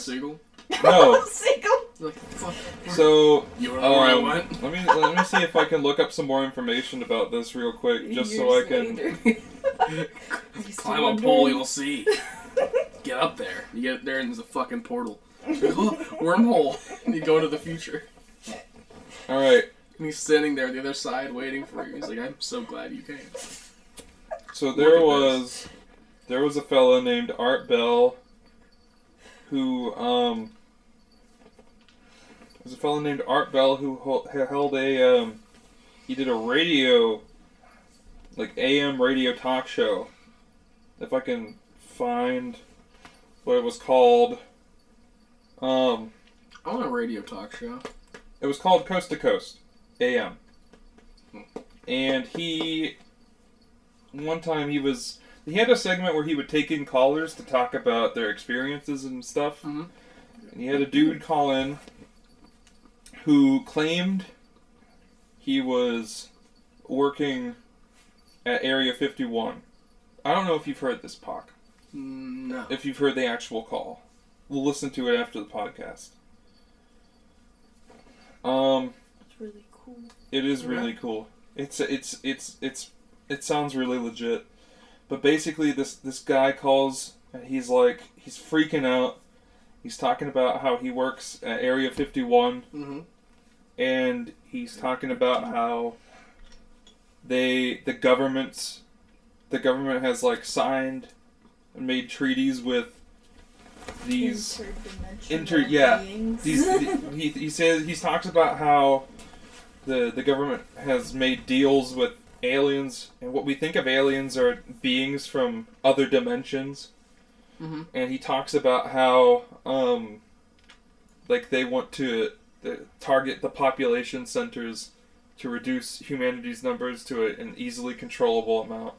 Seagull? No. Seagull. Like, fuck. So You know where I went? let me see if I can look up some more information about this real quick, just so I Years can. later. Are you still Climb a wondering? pole, you'll see. Get up there. You get there and there's a fucking portal. Oh, wormhole. And you go into the future. All right. And he's standing there on the other side waiting for you. He's like, I'm so glad you came. So Look at there was a fella named Art Bell, who was a fella named Art Bell who held a he did a radio, like AM radio talk show. If I can find what it was called, I want a radio talk show. it was called Coast to Coast AM, and one time he had a segment where he would take in callers to talk about their experiences and stuff. Mm-hmm. And he had a dude call in who claimed he was working at Area 51. I don't know if you've heard this, Pac. No. If you've heard the actual call. We'll listen to it after the podcast. It's really cool. It is really cool. It sounds really legit. But basically this guy calls and he's freaking out. He's talking about how he works at Area 51. Mm-hmm. And he's talking about how the government has signed and made treaties with these Interdimensional beings. he talks about how the government has made deals with aliens, and what we think of aliens are beings from other dimensions. Mm-hmm. And he talks about how they want to target the population centers to reduce humanity's numbers to an easily controllable amount.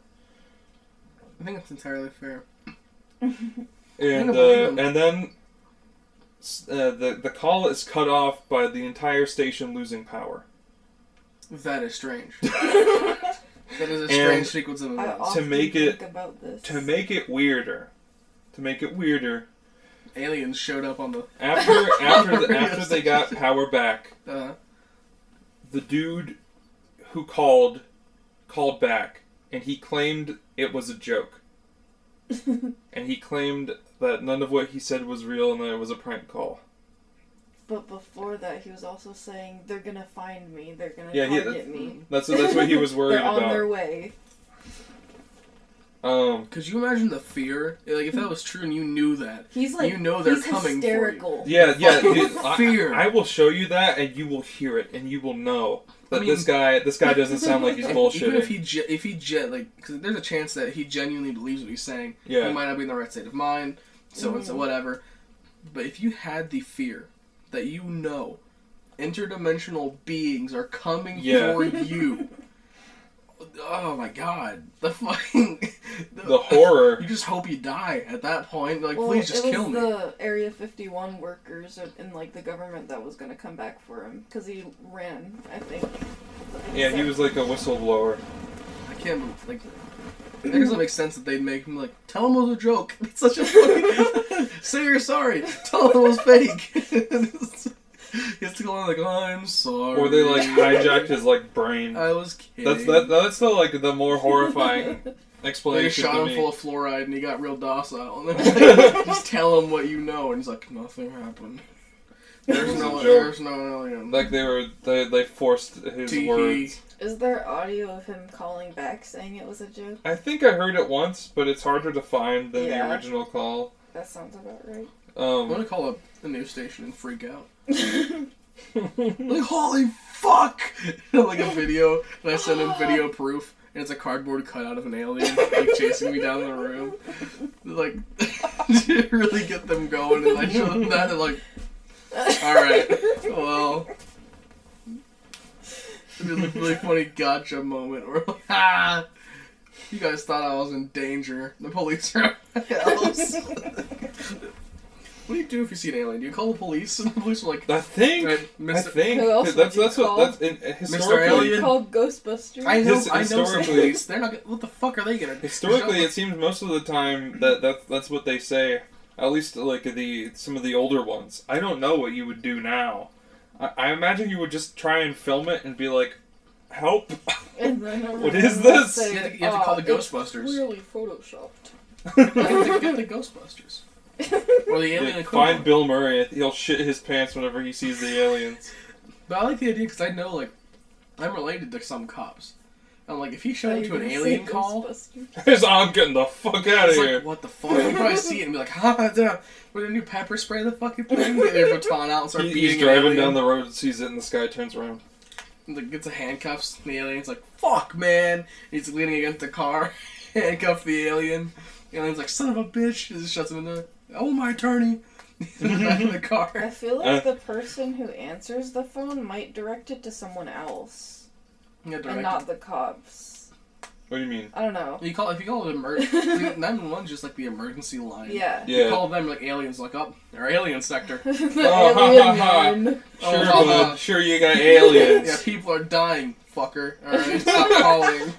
I think it's entirely fair. And believe him. and then the call is cut off by the entire station losing power. That is strange. That is a strange And sequence of I events. often make think it- about this. To make it weirder, Aliens showed up on the... after they got power back, the dude who called back, and he claimed it was a joke. And he claimed that none of what he said was real and that it was a prank call. But before that, he was also saying, they're gonna find me, they're gonna Yeah, target me. That's what he was worried They're on about. their way. Could you imagine the fear? Like, if that was true and you knew that. He's like, You know they're he's coming hysterical. Yeah, Fucking dude, fear. I will show you that, and you will hear it, and you will know that I mean- this guy doesn't sound like he's bullshitting. Even if because there's a chance that he genuinely believes what he's saying. Yeah. He might not be in the right state of mind, so and so, whatever. But if you had the fear that you know interdimensional beings are coming Yeah. for you, oh my god, the fucking The horror. You just hope you die at that point. Like, Well, please just kill me. It was the Area 51 workers in like the government that was gonna come back for him because he ran. I think. Yeah, he was like a whistleblower. I can't believe, like, it doesn't make sense that they'd make him like, tell him it was a joke. It's such a fucking, say you're sorry. Tell him it was fake. He has to go on like, I'm sorry. Or they like hijacked his like brain. I was kidding. That's the like the more horrifying They explanation shot to him me. full of fluoride and he got real docile. And they're like, just tell him what you know. And he's like, nothing happened. There's no alien. Like they forced his Tee-hee. words. Is there audio of him calling back saying it was a joke? I think I heard it once, but it's harder to find than the original call. That sounds about right. I'm gonna call up a news station and freak out. Like, holy fuck! Like a video, and I send him video proof, and it's a cardboard cutout of an alien, like, chasing me down the room. Like, to really get them going, and I show them that, and like, alright, well... It'd be a really funny gotcha moment where, like, ah! You guys thought I was in danger. The police are at my house. What do you do if you see an alien? Do you call the police? And the police are like, I think Who else that's would you that's call? what that's historically. Alien? Called Ghostbusters. I know some historically- police. They're not. What the fuck are they gonna do? Historically, it seems most of the time that's what they say. At least like some of the older ones. I don't know what you would do now. I imagine you would just try and film it and be like, "Help! And then What is this?" Say, You have to call the "It's Ghostbusters." Clearly photoshopped. Get the Ghostbusters. Or the alien Yeah, equivalent. find Bill Murray. He'll shit his pants whenever he sees the aliens. But I like the idea because I know, like, I'm related to some cops. I'm like, if he showed Are up you to an gonna alien say call, Ghostbusters? I'm getting the fuck out of it's here. like, what the fuck? I'd probably see it and be like, ha, we're gonna do pepper spray the fucking thing, get their baton out and start beating He's an driving alien. down the road, sees it in the sky, turns around. And, like, gets the handcuffs, and the alien's like, fuck, man. And he's leaning against the car, handcuff the alien. The alien's like, son of a bitch. He just shuts him in the, oh, my attorney. He's in the back of the car. I feel like the person who answers the phone might direct it to someone else, Yeah, and not the cops. What do you mean? I don't know. if you call it emergency, 911 is just like the emergency line. Yeah. You Yeah. call them like aliens, like, oh, they're alien sector. The Oh, alien ha, ha, ha. man. Sure, Oh, bud. Sure, you got aliens. Yeah, people are dying, fucker. Alright, stop calling.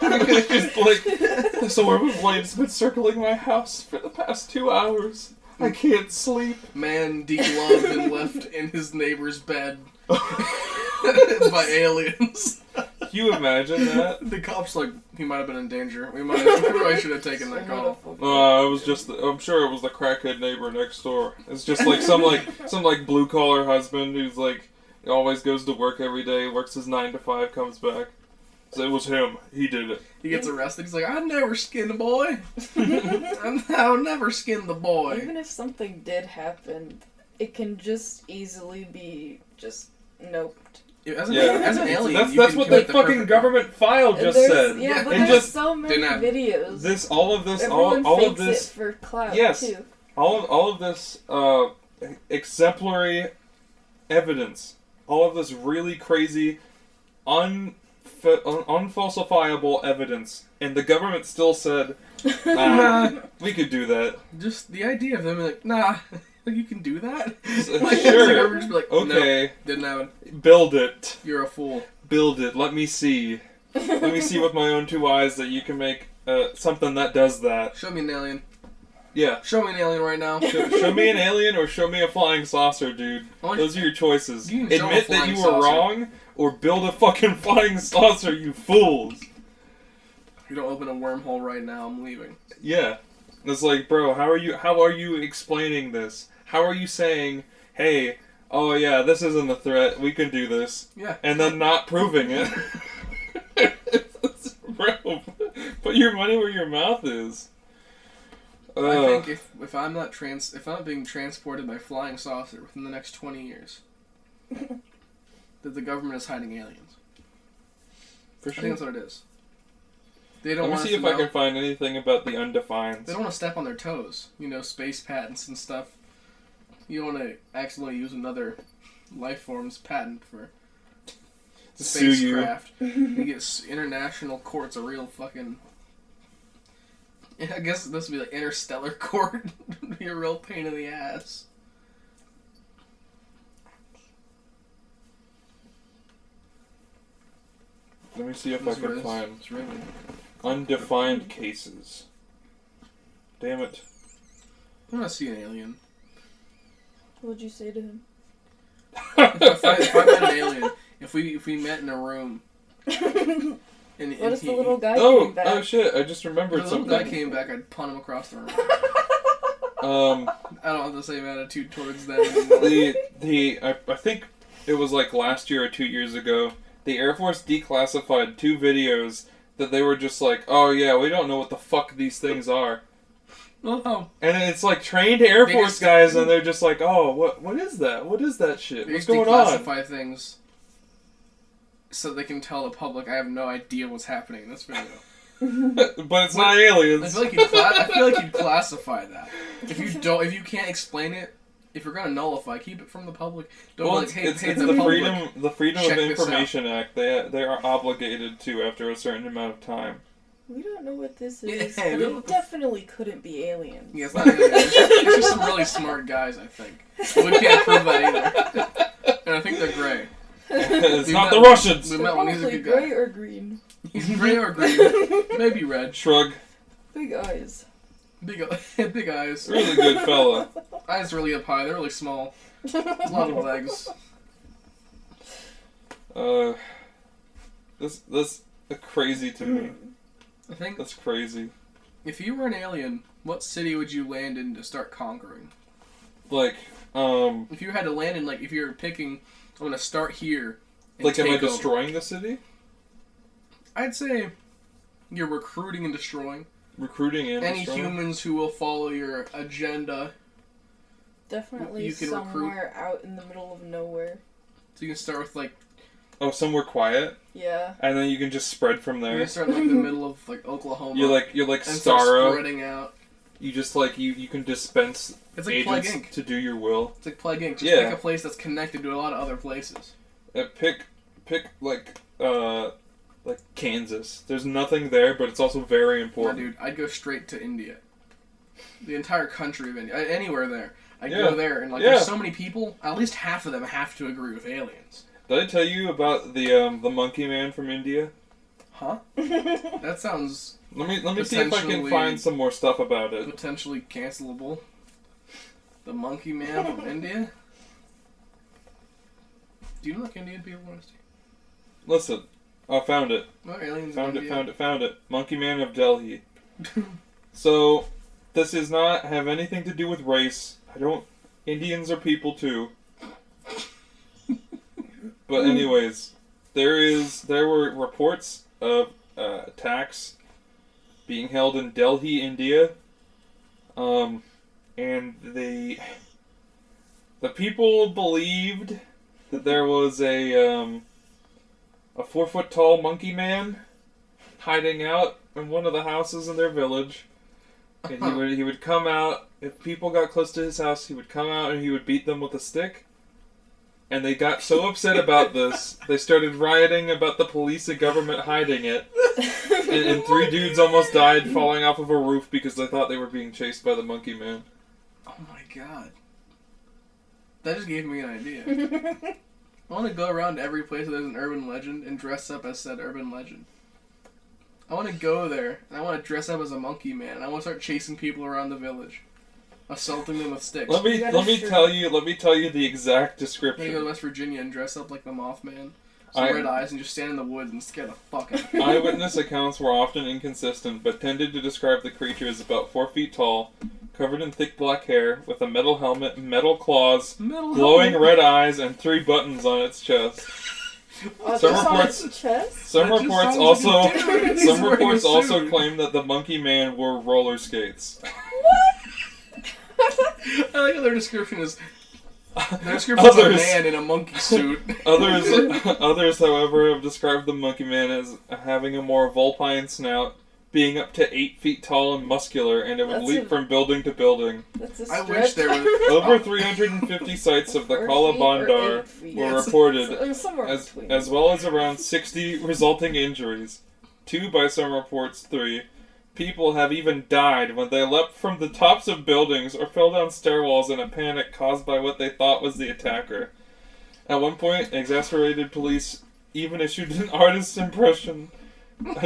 Just like, so a blade's been circling my house for the past 2 hours. I can't sleep. Man degloved and left in his neighbor's bed by aliens. Can you imagine that? The cop's like, he might have been in danger. We probably should have taken that call. I'm sure it was the crackhead neighbor next door. It's just like some blue collar husband who's like always goes to work every day, works his 9 to 5, comes back. So it was him. He did it. He gets arrested. He's like, I never skinned a boy. I'll never skin the boy. Even if something did happen, it can just easily be just noped. As an Yeah, alien, that's what the fucking government file just said. Yeah, but And there's just so many didn't have- videos. all of this, Everyone all of fakes this, it for clout yes. too. all of this exemplary evidence, all of this really crazy, unfalsifiable evidence, and the government still said, we could do that. Just the idea of them like, nah, you can do that? Sure. The government just be like, Okay, no, didn't happen. build it. You're a fool. Build it. Let me see. Let me see with my own 2 eyes that you can make something that does that. Show me an alien. Yeah. Show me an alien right now. Show me an alien or show me a flying saucer, dude. Those are your choices. You can show Admit a that flying you were saucer. wrong or build a fucking flying saucer, you fools. If you don't open a wormhole right now, I'm leaving. Yeah. It's like, bro, how are you explaining this? How are you saying, hey, oh yeah, this isn't a threat, we can do this, Yeah. and then not proving it? Bro, put your money where your mouth is. I think if I'm not being transported by flying saucer within the next 20 years, that the government is hiding aliens. For I sure. think that's what it is. They don't Let me want see us if to I know. can find anything about the undefined. They don't want to step on their toes. You know, space patents and stuff. You don't want to accidentally use another life form's patent for. Sue you. spacecraft. You get international courts, a real fucking... I guess this would be like interstellar court. Would be a real pain in the ass. Let me see if This I can is- find it's really... undefined cases. Damn it. I want to see an alien. What'd you say to him? If I met an alien, if we met in a room, and What if he, the little guy Oh, came back? oh shit! I just if remembered the little something. guy came back, I'd punt him across the room. I don't have the same attitude towards them anymore. I think it was like last year or 2 years ago. The Air Force declassified 2 videos that they were just like, oh yeah, we don't know what the fuck these things are. Oh, And it's like trained Air They Force just- guys, and they're just like, oh, what is that? What is that shit? they What's just going on? declassify things so they can tell the public I have no idea what's happening in this video. But it's not aliens. I feel like you'd classify that. If you can't explain it, if you're gonna nullify, keep it from the public. Don't Well, be like, hey, it's the the public. Freedom check of this Information Act. They are obligated to after a certain amount of time. We don't know what this Yeah, is, we but don't- it definitely couldn't be aliens. Yeah, it's not aliens. It's just some really smart guys, I think. We can't prove that either. And I think they're gray. It's We not met- the Russians. we They're met one. He's a probably good guy. gray or green. He's gray or green, maybe red. Shrug. Big eyes. Big eyes. Really good fella. Eyes really up high. They're really small. A lot of legs. That's crazy to me. I think That's crazy. if you were an alien, what city would you land in to start conquering? Like, If you had to land in, like, if you're picking, I'm gonna start here. And like, am I take over. destroying the city? I'd say you're recruiting and destroying Recruiting and any destroying? humans who will follow your agenda. Definitely You can somewhere out in the middle of nowhere. So you can start with like Oh, somewhere quiet, Yeah. and then you can just spread from you there. can start in, like the middle of like Oklahoma. You're like and start Starro. spreading out. You just like you can dispense It's like Plague agents Inc. to do your will. It's like Plague Inc. Just Yeah. pick a place that's connected to a lot of other places. Pick like Kansas. There's nothing there, but it's also very Yeah, important. dude, I'd go straight to India. The entire country of India, anywhere there. I'd Yeah. go there, and like Yeah. there's so many people. At least half of them have to agree with aliens. Did I tell you about the monkey man from India? Huh? That sounds Let me see if I can Potentially- find some more stuff about it. potentially cancelable. The monkey man from India. Do you know like Indian people want to see? Listen, I found it. No aliens Found in it, India. found it. Monkey Man of Delhi. So, this does not have anything to do with race. Indians are people too. But anyways, there were reports of attacks being held in Delhi, India. And the people believed that there was a 4-foot tall monkey man hiding out in one of the houses in their village, and he would come out if people got close to his house. He would come out and he would beat them with a stick. And they got so upset about this, they started rioting about the police and government hiding it. And 3 dudes almost died falling off of a roof because they thought they were being chased by the monkey man. Oh my god. That just gave me an idea. I want to go around to every place where there's an urban legend and dress up as said urban legend. I want to go there and I want to dress up as a monkey man and I want to start chasing people around the village, assaulting them with sticks. Let me tell you the exact I'm gonna go to description. West Virginia and dress up like the Mothman, some I- red eyes, and just stand in the woods and scare the fuck out of people. Eyewitness accounts were often inconsistent, but tended to describe the creature as about 4 feet tall, covered in thick black hair, with a metal helmet, metal claws, Metal glowing helmet. red eyes, and 3 buttons on its chest. Oh, Some just on reports- its chest? Some That just reports sounds like also a dude. He's some wearing a reports also suit. claim that the monkey man wore roller skates. I like how their description is. Their description is a Others- man in a monkey suit. Others, however, have described the monkey man as having a more vulpine snout, being up to 8 feet tall and muscular, and it would That's leap a- from building to building. That's a I stretch. wish there was. Over 350 sites of the 4 Kala feet or Bandar 8 feet? were Yes. reported, So, somewhere as between. well as around 60 resulting injuries. 2 by some reports, 3. People have even died when they leapt from the tops of buildings or fell down stairwells in a panic caused by what they thought was the attacker. At one point, exasperated police even issued an artist's impression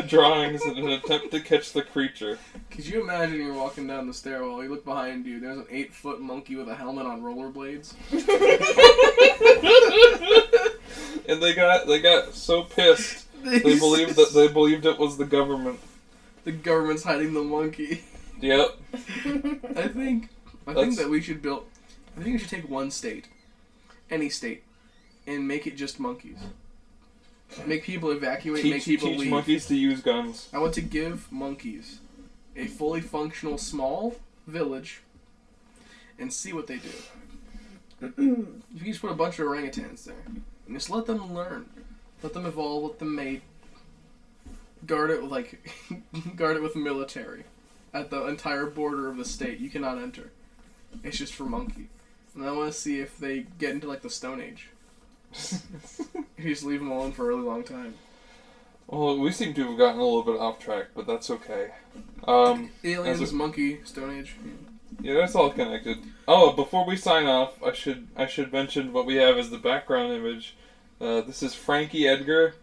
drawings in an attempt to catch the creature. Could you imagine you're walking down the stairwell, you look behind you, there's an 8-foot monkey with a helmet on rollerblades? And they got so pissed they believed it was the government. The government's hiding the monkey. Yep. I think that we should build. I think we should take one state, any state, and make it just monkeys. Make people evacuate. Make people Teach leave. monkeys to use guns. I want to give monkeys a fully functional small village, and see what they do. You can just put a bunch of orangutans there, and just let them learn, let them evolve, let them mate. Guard it with military. At the entire border of the state, you cannot enter. It's just for monkey. And I want to see if they get into like the Stone Age. You just leave them alone for a really long time. Well, we seem to have gotten a little bit off track, but that's okay. Aliens, monkey, Stone Age. Yeah, that's all connected. Oh, before we sign off, I should mention what we have as the background image. This is Frankie Edgar.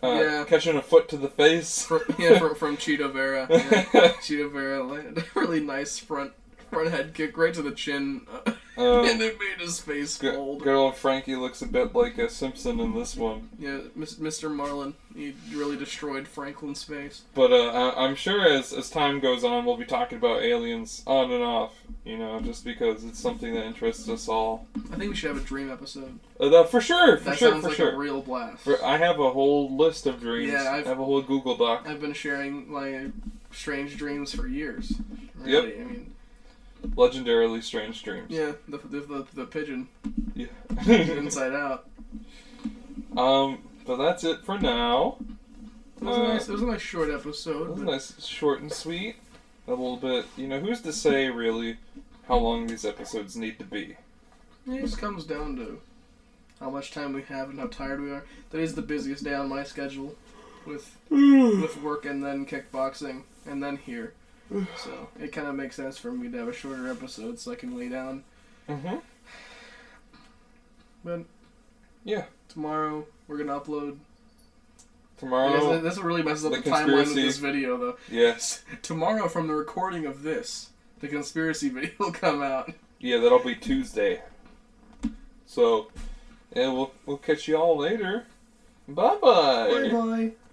Yeah. Catching a foot to the face. From Cheeto Vera. Yeah. Cheeto Vera landed a really nice front head kick right to the chin. And it made his face fold. Good old Frankie looks a bit like a Simpson in this one. Yeah, Mr. Marlin. He really destroyed Franklin's face. But I'm sure as time goes on, we'll be talking about aliens on and off. You know, just because it's something that interests us all. I think we should have a dream episode. For sure. That sounds like a real blast. I have a whole list of dreams. Yeah, I have a whole Google Doc. I've been sharing my strange dreams for years. Really. Yep. I mean, Legendarily strange dreams. yeah, the pigeon Yeah. inside out. But that's it for now. It was a nice short episode. It was but nice, short and sweet. A little bit, who's to say really how long these episodes need to be? It just comes down to how much time we have and how tired we are. Today's the busiest day on my schedule with work and then kickboxing and then here. So it kind of makes sense for me to have a shorter episode so I can lay down. Mm-hmm. But yeah, tomorrow we're gonna upload. Tomorrow. This really messes up the the timeline of conspiracy. this video, though. Yes. Tomorrow, from the recording of this, the conspiracy video will come out. Yeah, that'll be Tuesday. So, yeah, we'll catch you all later. Bye bye. Bye bye.